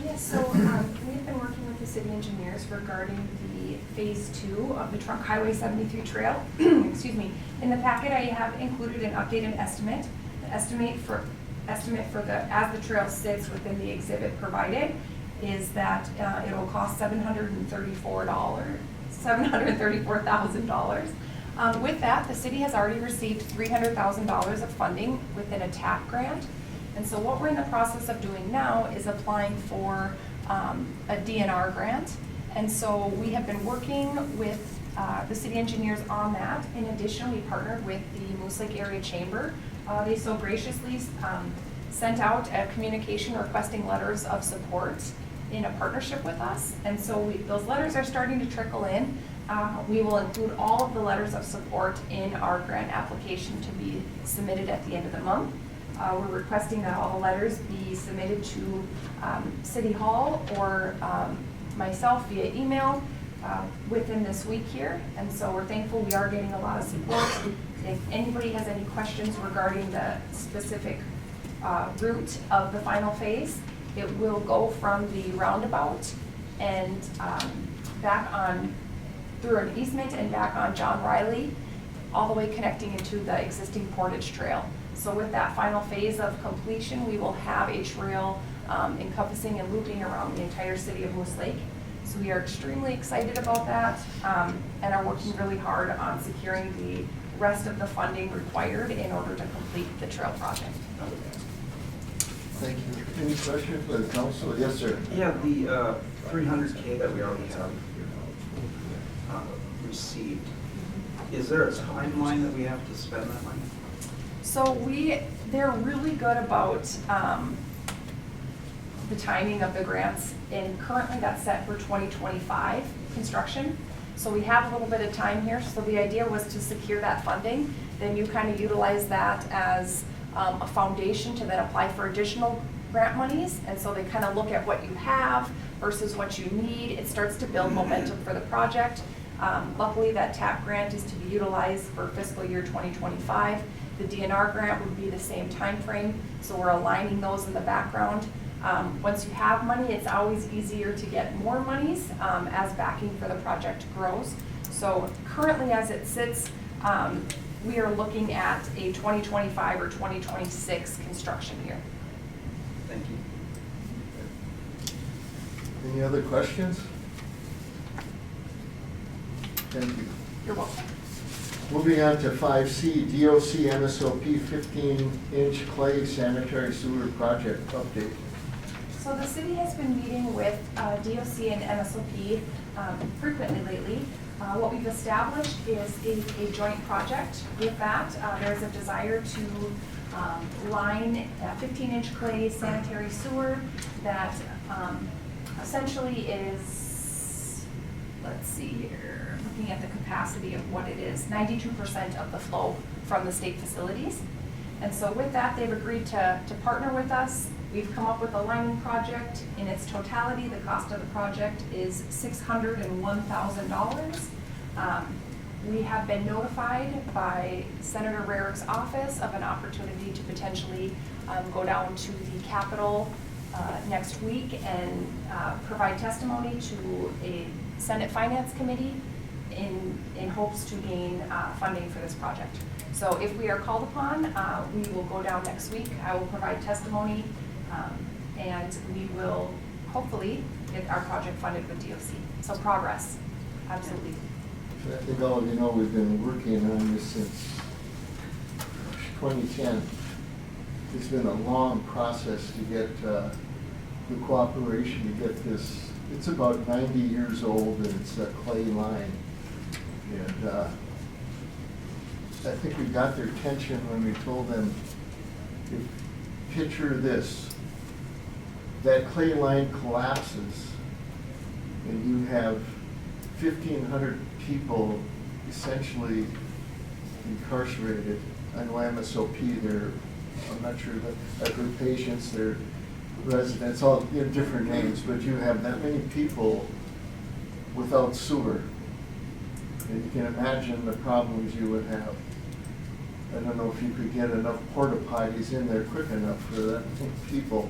Yes, so we've been working with the city engineers regarding the Phase 2 of the Trunk Highway 73 trail. Excuse me. In the packet, I have included an updated estimate. The estimate for as the trail sits within the exhibit provided is that it will cost $734,000. With that, the city has already received $300,000 of funding within a TAP grant. And so what we're in the process of doing now is applying for a DNR grant. And so we have been working with the city engineers on that. In addition, we partnered with the Moose Lake Area Chamber. They so graciously sent out a communication requesting letters of support in a partnership with us. And so those letters are starting to trickle in. we will include all of the letters of support in our grant application to be submitted at the end of the month. We're requesting that all the letters be submitted to City Hall or myself via email within this week here. And so we're thankful we are getting a lot of support. If anybody has any questions regarding the specific route of the final phase, it will go from the roundabout and back on through an easement and back on John Riley, all the way connecting into the existing Portage Trail. So with that final phase of completion, we will have a trail encompassing and looping around the entire city of Moose Lake. So we are extremely excited about that and are working really hard on securing the rest of the funding required in order to complete the trail project. Thank you. Any questions for the council? Yes, sir. Yeah, the $300K that we already have received, is there a timeline that we have to spend that money? So they're really good about the timing of the grants, and currently that's set for 2025 construction. So we have a little bit of time here. So the idea was to secure that funding, then you kind of utilize that as a foundation to then apply for additional grant monies. And so they kind of look at what you have versus what you need. It starts to build momentum for the project. Luckily, that TAP grant is to be utilized for fiscal year 2025. The DNR grant would be the same time frame, so we're aligning those in the background. Once you have money, it's always easier to get more monies as backing for the project grows. So currently, as it sits, we are looking at a 2025 or 2026 construction year. Thank you. Any other questions? Thank you. You're welcome. Moving on to 5C, DOC MSOP 15-inch clay sanitary sewer project update. So the city has been meeting with DOC and MSOP frequently lately. What we've established is a joint project with that. There's a desire to line a 15-inch clay sanitary sewer that essentially is, let's see here, looking at the capacity of what it is, 92% of the flow from the state facilities. And so with that, they've agreed to partner with us. We've come up with a lining project. In its totality, the cost of the project is $601,000. We have been notified by Senator Rarick's office of an opportunity to potentially go down to the Capitol next week and provide testimony to a Senate Finance Committee in hopes to gain funding for this project. So if we are called upon, we will go down next week. I will provide testimony, and we will hopefully get our project funded with DOC. So progress, absolutely. I think all of you know we've been working on this since 2010. It's been a long process to get the cooperation to get this. It's about 90 years old, and it's a clay line. And I think we got their attention when we told them, picture this, that clay line collapses and you have 1,500 people essentially incarcerated. I know MSOP, I'm not sure, but I've heard patients, they're residents, all different names, but you have that many people without sewer. And you can imagine the problems you would have. I don't know if you could get enough porta potties in there quick enough for that many people,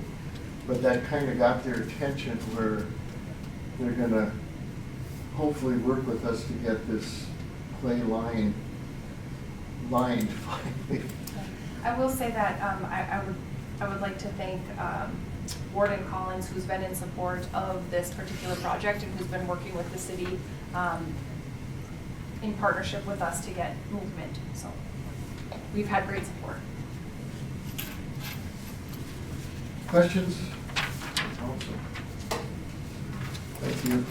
but that kind of got their attention where they're gonna hopefully work with us to get this clay line lined finally. I will say that I would like to thank Warden Collins, who's been in support of this particular project and who's been working with the city in partnership with us to get movement. So we've had great support. Questions? Awesome. Thank you.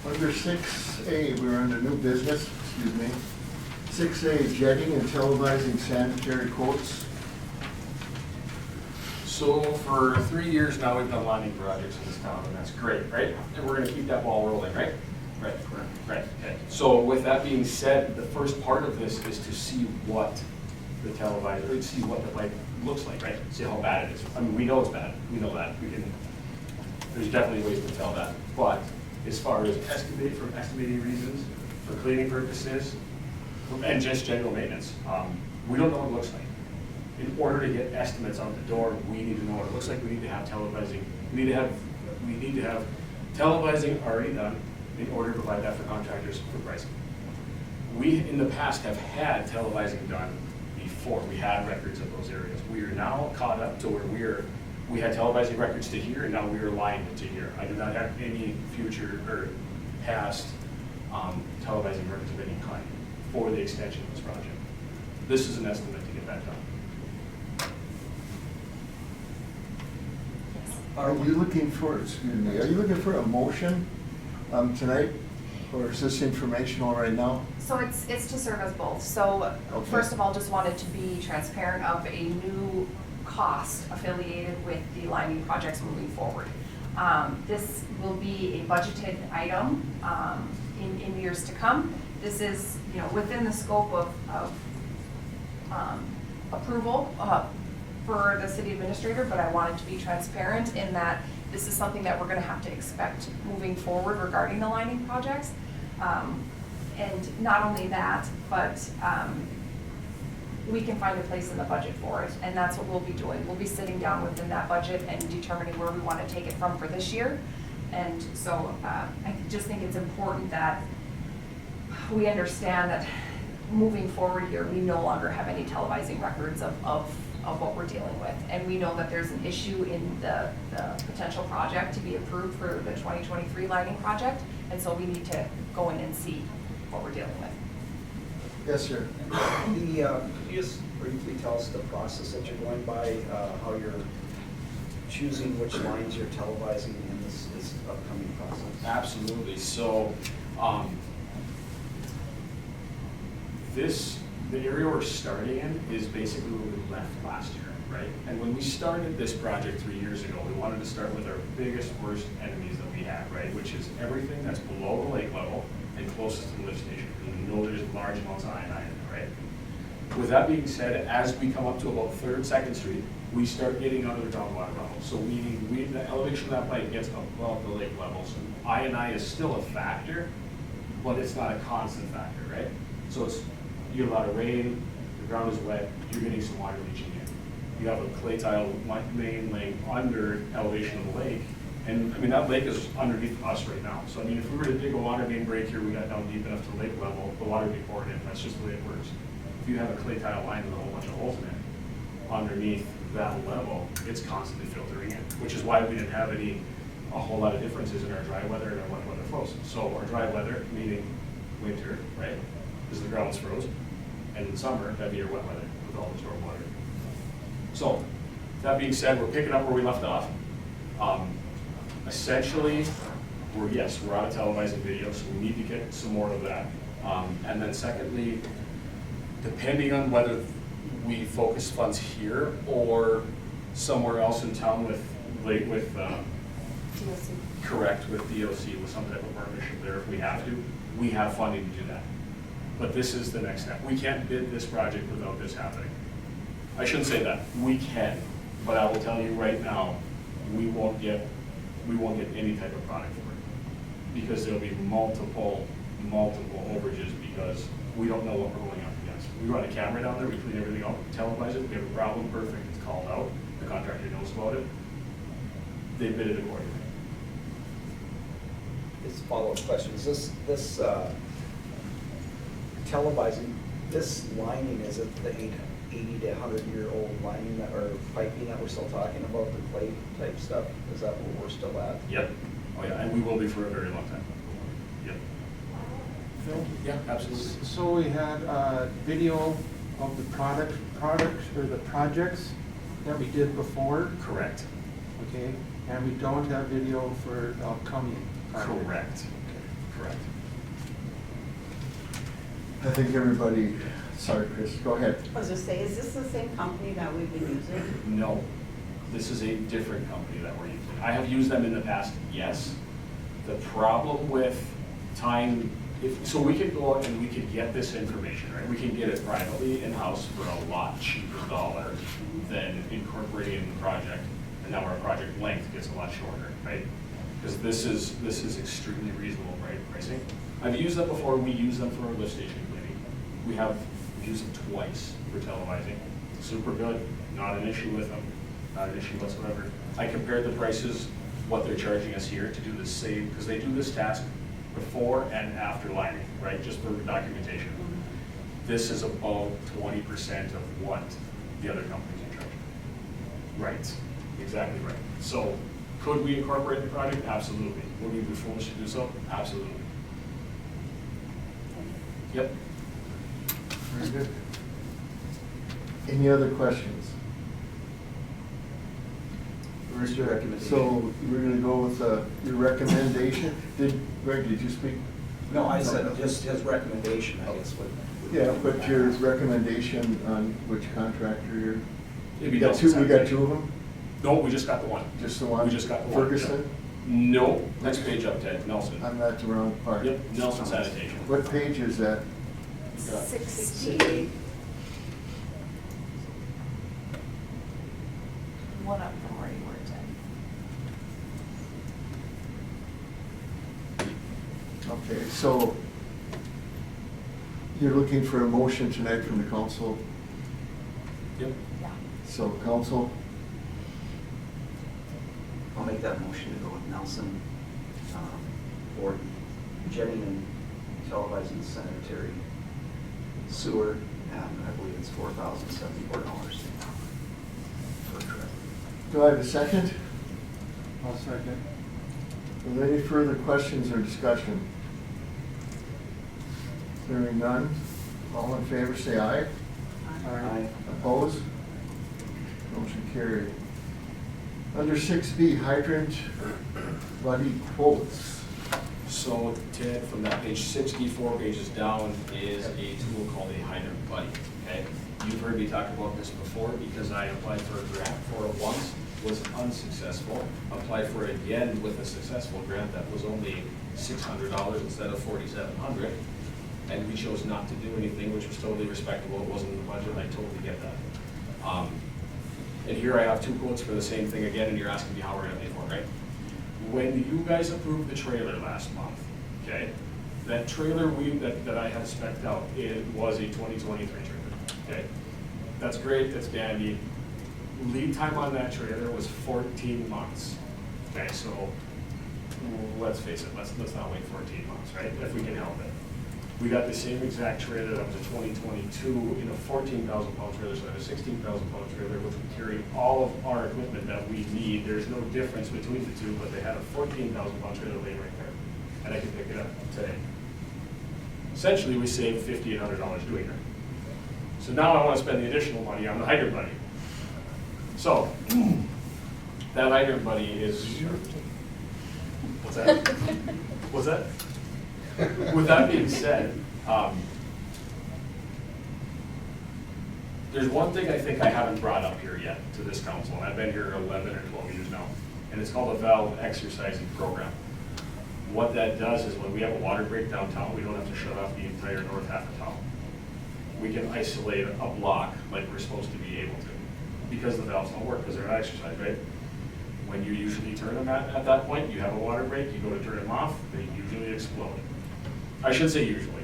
Under 6A, we're under new business, excuse me. 6A, jetting and televising sanitary quotes. So for 3 years now, we've done lining projects in this town, and that's great, right? And we're gonna keep that ball rolling, right? Right, right, okay. So with that being said, the first part of this is to see what the televised, or see what the pipe looks like, right? See how bad it is. I mean, we know it's bad, we know that, we can, there's definitely ways to tell that. But as far as for estimating reasons, for cleaning purposes, and just general maintenance, we don't know what it looks like. In order to get estimates out the door, we need to know what it looks like. We need to have televising. We need to have televising already done in order to provide that for contractors for pricing. We in the past have had televising done before. We had records of those areas. We are now caught up to where we had televising records to here, and now we are lined to here. I do not have any future or past televising records of any kind for the extension of this project. This is an estimate to get that done. Are you looking for, excuse me, are you looking for a motion tonight? Or is this informational right now? So it's to serve as both. So Okay. first of all, just wanted to be transparent of a new cost affiliated with the lining projects moving forward. This will be a budgeted item in years to come. This is, you know, within the scope of approval for the city administrator, but I wanted to be transparent in that this is something that we're gonna have to expect moving forward regarding the lining projects. And not only that, but we can find a place in the budget for it, and that's what we'll be doing. We'll be sitting down within that budget and determining where we wanna take it from for this year. And so I just think it's important that we understand that moving forward here, we no longer have any televising records of what we're dealing with. And we know that there's an issue in the potential project to be approved for the 2023 lining project. And so we need to go in and see what we're dealing with. Yes, sir. Could you just briefly tell us the process that you're going by, how you're choosing which lines you're televising in this upcoming process? Absolutely. So, the area we're starting in is basically where we left last year, right? And when we started this project 3 years ago, we wanted to start with our biggest, worst enemies that we had, right? Which is everything that's below the lake level and closest to the lift station. And we know there's large amounts of I&I in there, right? With that being said, as we come up to about 3rd, 2nd Street, we start getting under the groundwater level. So meaning the elevation of that pipe gets above the lake level. So I&I is still a factor, but it's not a constant factor, right? So you get a lot of rain, the ground is wet, you're getting some water leaching in. You have a clay tile main laying under elevation of the lake, and I mean, that lake is underneath us right now. So I mean, if we were to dig a water main break here, we got down deep enough to lake level, the water would be poured in, that's just the way it works. If you have a clay tile line with a whole bunch of holes in it, underneath that level, it's constantly filtering in, which is why we didn't have a whole lot of differences in our dry weather and our wet weather flows. So our dry weather, meaning winter, right, is the ground's frozen. And in summer, that'd be your wet weather with all the storm water. So, that being said, we're picking up where we left off. Essentially, we're out of televising video, so we need to get some more of that. And then secondly, depending on whether we focus funds here or somewhere else in town with DOC. correct, with DOC, with some type of partnership there if we have to, we have funding to do that. But this is the next step. We can't bid this project without this happening. I shouldn't say that. We can, but I will tell you right now, we won't get any type of product for it. Because there'll be multiple overages because we don't know what we're going up against. We run a camera down there, we clean everything out, televise it, we have a problem, perfect, it's called out, the contractor knows about it. They bid it accordingly. This follow-up question, is this televising, this lining, is it the 80 to 100-year-old lining or piping that we're still talking about, the clay type stuff? Is that where we're still at? Yep. Oh yeah, and we will be for a very long time. Yep. Phil? Yeah, absolutely. So we had video of the products or the projects that we did before, Correct. okay? And we don't have video for upcoming projects. Correct. Correct. I think everybody, sorry, Chris, go ahead. I was just saying, is this the same company that we've been using? No. This is a different company that we're using. I have used them in the past, yes. The problem with time, so we could go out and we could get this information, right? We can get it privately in-house for a lot cheaper dollar than incorporating the project, and now our project length gets a lot shorter, right? Because this is extremely reasonable pricing. I've used them before. We use them for our lift station cleaning. We've used them twice for televising. Super good, not an issue with them, not an issue whatsoever. I compared the prices, what they're charging us here to do the same, because they do this task before and after lining, right, just for documentation. This is about 20% of what the other companies are charging. Right, exactly right. So could we incorporate the project? Absolutely. Would we be foolish to do so? Absolutely. Yep. Very good. Any other questions? Where's your recommendation? So we're gonna go with your recommendation. Greg, did you speak? No, I said just his recommendation, I guess. Yeah, but your recommendation on which contractor you're? It'd be We got two of them? No, we just got the one. Just the one? We just got the one. Ferguson? No, next page up, Ted, Nelson. I'm at the wrong part. Yep, Nelson Sanitation. What page is that? 60. One up from where you were, Ted. Okay, so you're looking for a motion tonight from the council? Yep. Yeah. So council, I'll make that motion to go with Nelson for jetting and televising sanitary sewer, and I believe it's $4,074 per trip. do I have a second? I'll second. Are there any further questions or discussion? Hearing none, all in favor say aye. Aye. Opposed? Motion carried. Under 6B, hydrant buddy quotes. So Ted, from that page 64 pages down is a tool called a Hydrant Buddy, okay? You've heard me talk about this before because I applied for a grant for it once, was unsuccessful. Applied for it again with a successful grant that was only $600 instead of $4,700. And we chose not to do anything, which was totally respectable. It wasn't in the budget, I totally get that. And here I have two quotes for the same thing again, and you're asking me how we're gonna pay for it, right? When you guys approved the trailer last month, okay, that trailer that I had spec'd out, it was a 2023 trailer, okay? That's great, that's dandy. Lead time on that trailer was 14 months, okay? So let's face it, let's not wait 14 months, right? If we can help it. We got the same exact trailer that was a 2022 in a 14,000 pound trailer, so I have a 16,000 pound trailer, which would carry all of our equipment that we need. There's no difference between the two, but they had a 14,000 pound trailer laying right there, and I can pick it up today. Essentially, we saved $50 and $100 doing it. So now I want to spend the additional money on the Hydrant Buddy. So that Hydrant Buddy is. What's that? What's that? With that being said, there's one thing I think I haven't brought up here yet to this council, and I've been here 11 or 12 years now, and it's called a valve exercising program. What that does is when we have a water break downtown, we don't have to shut off the entire north half of town. We can isolate a block like we're supposed to be able to, because the valves don't work, because they're not exercised, right? When you usually turn them at that point, you have a water break, you go to turn them off, they usually explode. I should say usually,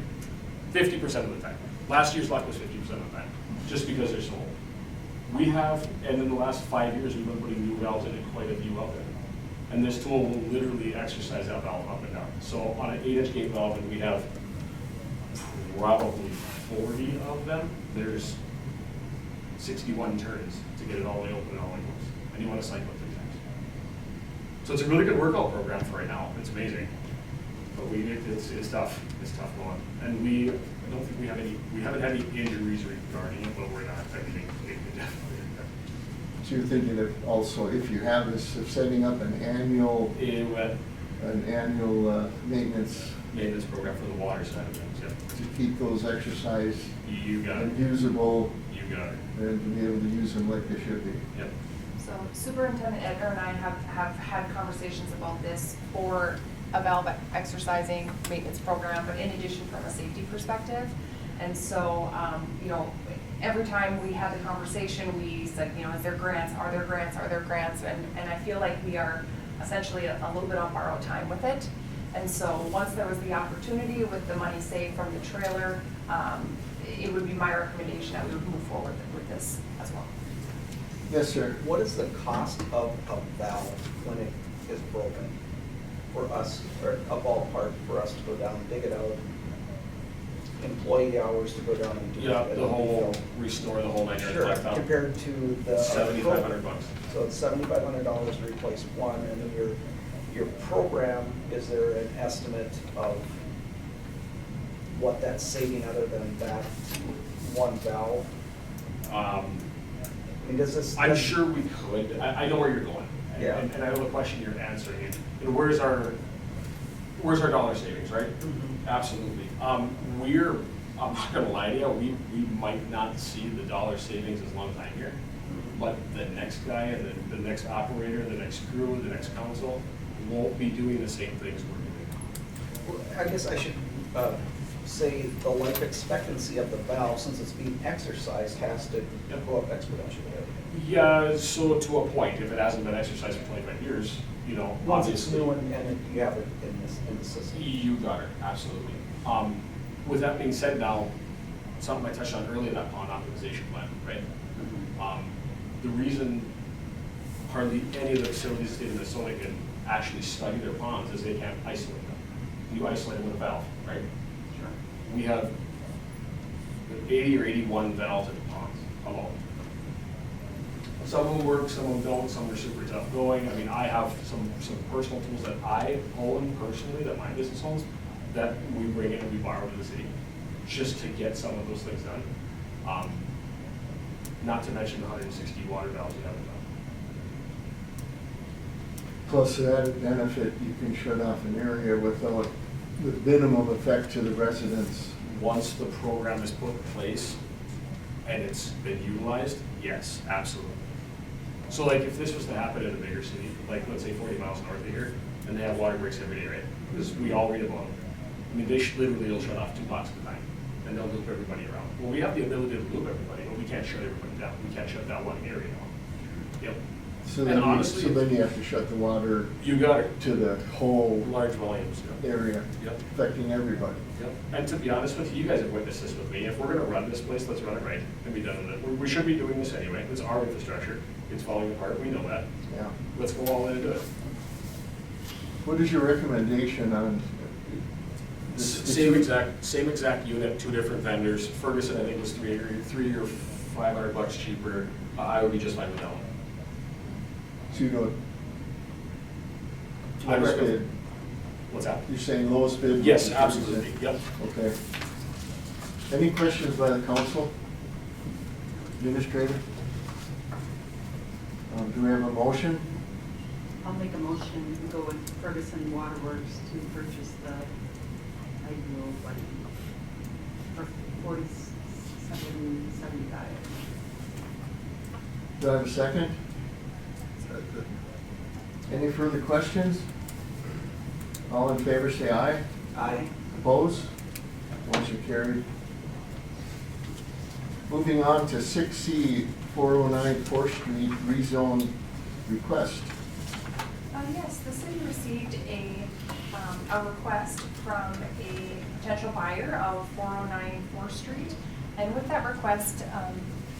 50% of the time. Last year's luck was 50% of the time, just because they're so old. We have, and in the last 5 years, we've been putting new valves in quite a few out there. And this tool will literally exercise that valve up and down. So on an 8-inch gate valve, and we have probably 40 of them, there's 61 turns to get it all the way open and all the way closed. And you want to cycle it 3 times. So it's a really good workout program for right now. It's amazing. But it's tough. It's tough going. And I don't think we haven't had any injuries regarding it, but we're not expecting it definitely. So you're thinking of also, if you have this, of setting up an annual maintenance program for the water side of things, yeah. to keep those exercise You got it. and usable You got it. and to be able to use them like they should be. Yep. So So Superintendent Edgar and I have had conversations about this for a valve exercising maintenance program, but in addition from a safety perspective. And so, you know, every time we had the conversation, we said, you know, is there grants, are there grants, are there grants? And I feel like we are essentially a little bit on borrowed time with it. And so once there was the opportunity with the money saved from the trailer, it would be my recommendation that we would move forward with this as well. Yes, sir. What is the cost of a valve when it is broken for us, or a ballpark for us to go down and dig it out? Employee hours to go down and do it? Yeah, the whole, restore the whole 9 yards Sure, blacktop. compared to the. $7,500. So it's $7,500 to replace one, and then your program, is there an estimate of what that's saving other than that one valve? I mean, does this? I'm sure we could. I know where you're going. Yeah. And I know the question you're answering. And where's our dollar savings, right? Mhm. Absolutely. I'm not gonna lie to you, we might not see the dollar savings as long as I'm here. But the next guy and the next operator, the next crew, the next council won't be doing the same things we're doing. Well, I guess I should say the life expectancy of the valve, since it's being exercised, has to go up exponentially. Yeah, so to a point, if it hasn't been exercised for 25 years, you know, Once it's obviously. new and you have it in the system. You got it, absolutely. With that being said now, something I touched on earlier, that pond optimization plan, right? The reason hardly any of the facilities in the state of Minnesota can actually study their ponds is they can't isolate them. You isolate them with a valve, right? Sure. We have 80 or 81 valves in the ponds alone. Some of them work, some of them don't, some are super tough going. I mean, I have some personal tools that I own personally, that my business owns, that we bring in and we borrow to the city, just to get some of those things done. Not to mention the 160 water valves we have in town. Plus the added benefit, you can shut off an area with minimum effect to the residents. Once the program is put in place and it's been utilized, yes, absolutely. So like if this was to happen in a bigger city, like let's say 40 miles north of here, and they have water breaks every day, right? Because we all read about them. I mean, they literally will shut off 2 blocks at a time, and they'll loop everybody around. Well, we have the ability to loop everybody, but we can't shut everybody down. We can't shut down one area down. Yep. So And then, honestly, you have to shut the water you got it. to the whole Large volumes. Yep. area, Yep. affecting everybody. Yep. And to be honest with you, you guys have witnessed this with me. If we're gonna run this place, let's run it right and be done with it. We should be doing this anyway. It's our infrastructure. It's falling apart. We know that. Yeah. Let's go all in and do it. What is your recommendation on? Same exact unit, 2 different vendors. Ferguson, I think, was $300 or $500 cheaper. I would be just fine with that one. So you don't, I lowest recommend- bid, What's that? you're saying lowest bid? would Yes, be absolutely. 30%. Yep. Okay. Any questions by the council? Administrator? Do we have a motion? I'll make a motion to go with Ferguson Waterworks to purchase the ideal one for $47.75. Do I have a second? Any further questions? All in favor, say aye. Aye. Opposed? Motion carried. Moving on to 6C, 409 4th Street rezone request. Yes, the city received a request from a potential buyer of 409 4th Street. And with that request,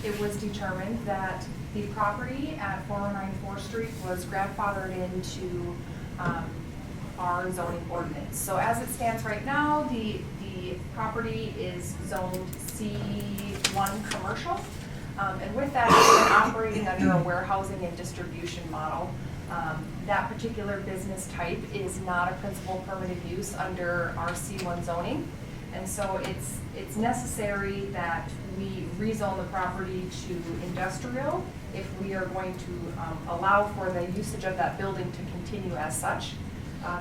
it was determined that the property at 409 4th Street was grandfathered into our zoning ordinance. So as it stands right now, the property is zoned C1 commercial. And with that, it's been operating under a warehousing and distribution model. That particular business type is not a principal permitted use under our C1 zoning. And so it's necessary that we rezone the property to industrial if we are going to allow for the usage of that building to continue as such.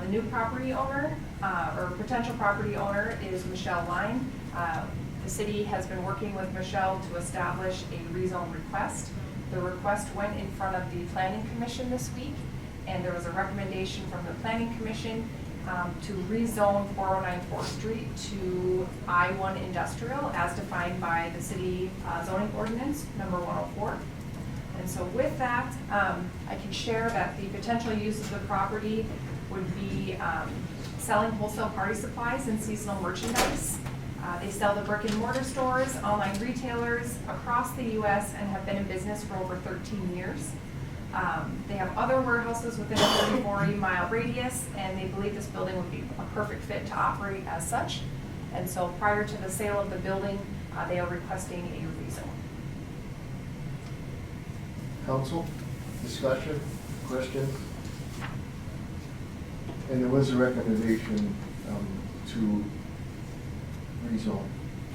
The new property owner, or potential property owner, is Michelle Line. The city has been working with Michelle to establish a rezone request. The request went in front of the Planning Commission this week, and there was a recommendation from the Planning Commission to rezone 409 4th Street to I-1 Industrial as defined by the city zoning ordinance number 104. And so with that, I can share that the potential use of the property would be selling wholesale party supplies and seasonal merchandise. They sell to brick and mortar stores, online retailers across the U.S. and have been in business for over 13 years. They have other warehouses within a 30-40-mile radius, and they believe this building would be a perfect fit to operate as such. And so prior to the sale of the building, they are requesting a rezone. Council, discussion, questions? And there was a recommendation to rezone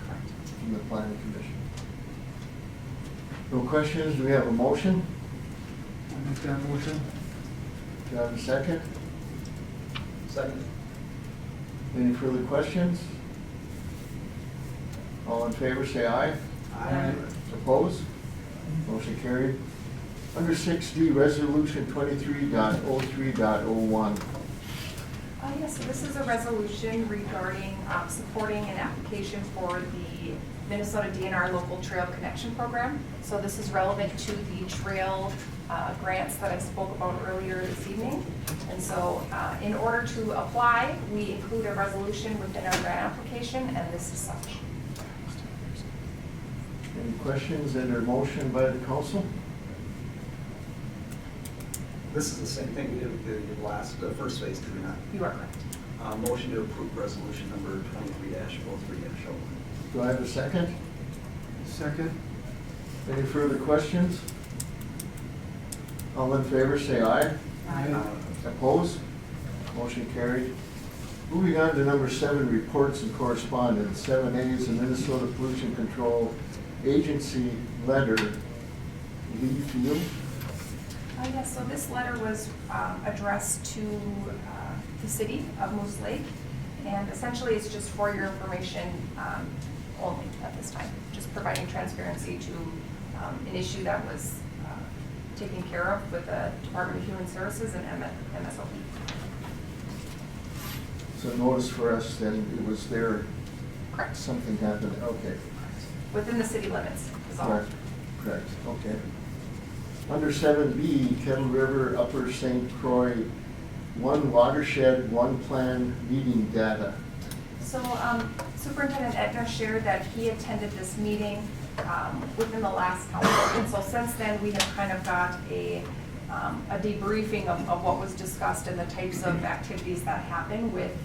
Correct. from the planning commission. No questions, do we have a motion? I make that motion. Do you have a second? Second. Any further questions? All in favor, say aye. Aye. Opposed? Motion carried. Under 6D, Resolution 23.03.01. Yes, so this is a resolution regarding supporting an application for the Minnesota DNR Local Trail Connection Program. So this is relevant to the trail grants that I spoke about earlier this evening. And so in order to apply, we include a resolution within our grant application, and this is such. Any questions and or motion by the council? This is the same thing we did with the first phase, did we not? You are correct. Motion to approve resolution number 23-03-01. Do I have a second? Second. Any further questions? All in favor, say aye. Aye. Opposed? Motion carried. Moving on to number 7, reports and correspondence. 7A is the Minnesota Pollution Control Agency letter. Lee Field. Yes, so this letter was addressed to the city of Moose Lake, and essentially it's just for your information only at this time, just providing transparency to an issue that was taken care of with the Department of Human Services and MSOP. So notice for us that it was there, Correct. something happened, okay. Within the city limits is all. Correct, okay. Under 7B, Kettle River, Upper St. Croix, one watershed, one plan meeting data. So Superintendent Edna shared that he attended this meeting within the last couple of weeks. So since then, we have kind of got a debriefing of what was discussed and the types of activities that happen with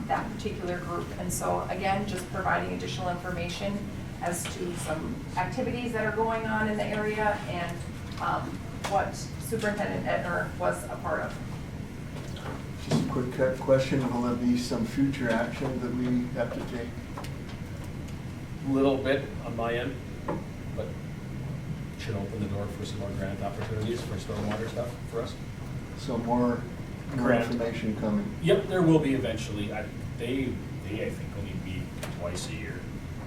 that particular group. And so again, just providing additional information as to some activities that are going on in the area and what Superintendent Edner was a part of. Just a quick question, will there be some future action that we have to take? Little bit on my end, but should open the door for some more grant opportunities for stormwater stuff for us. So more Grant. information coming? Yep, there will be eventually. They I think only meet twice a year.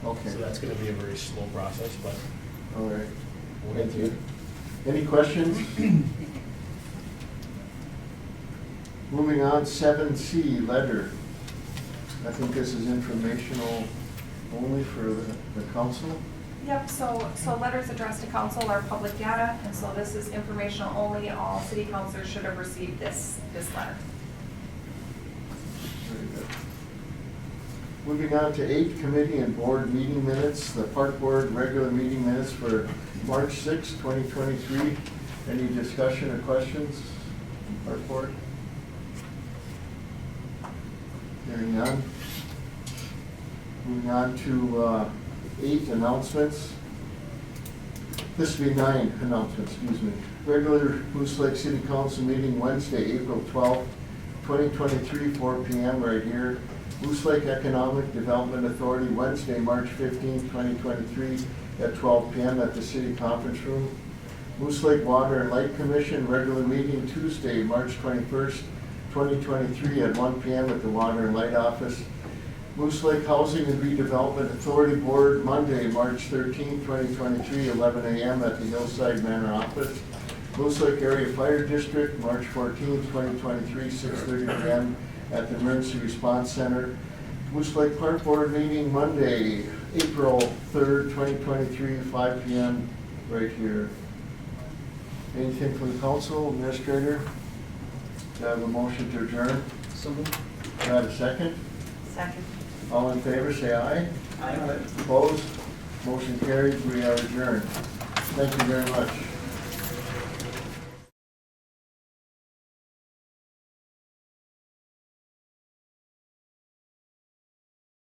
Okay. So that's gonna be a very slow process, but All right. we'll get Thank to you. it. Any questions? Moving on, 7C, letter. I think this is informational only for the council. Yep, so letters addressed to council are public data, and so this is informational only. All city councilors should have received this letter. Very good. Moving on to 8, committee and board meeting minutes. The park board regular meeting minutes for March 6, 2023. Any discussion or questions, park board? Hearing none. Moving on to 8, announcements. This would be 9 announcements, excuse me. Regular Moose Lake City Council meeting Wednesday, April 12th, 2023, 4 p.m. right here. Moose Lake Economic Development Authority, Wednesday, March 15th, 2023, at 12 p.m. at the City Conference Room. Moose Lake Water and Light Commission, regular meeting Tuesday, March 21st, 2023, at 1 p.m. at the Water and Light Office. Moose Lake Housing and Redevelopment Authority Board, Monday, March 13, 2023, 11 a.m. at the Hillside Manor office. Moose Lake Area Fire District, March 14, 2023, 6:30 p.m. at the Emergency Response Center. Moose Lake Park Board meeting, Monday, April 3rd, 2023, 5 p.m. right here. Anything from the council, administrator? Do I have a motion to adjourn? So moved. Do I have a second? Second. All in favor, say aye. Aye. Opposed? Motion carried. We are adjourned. Thank you very much.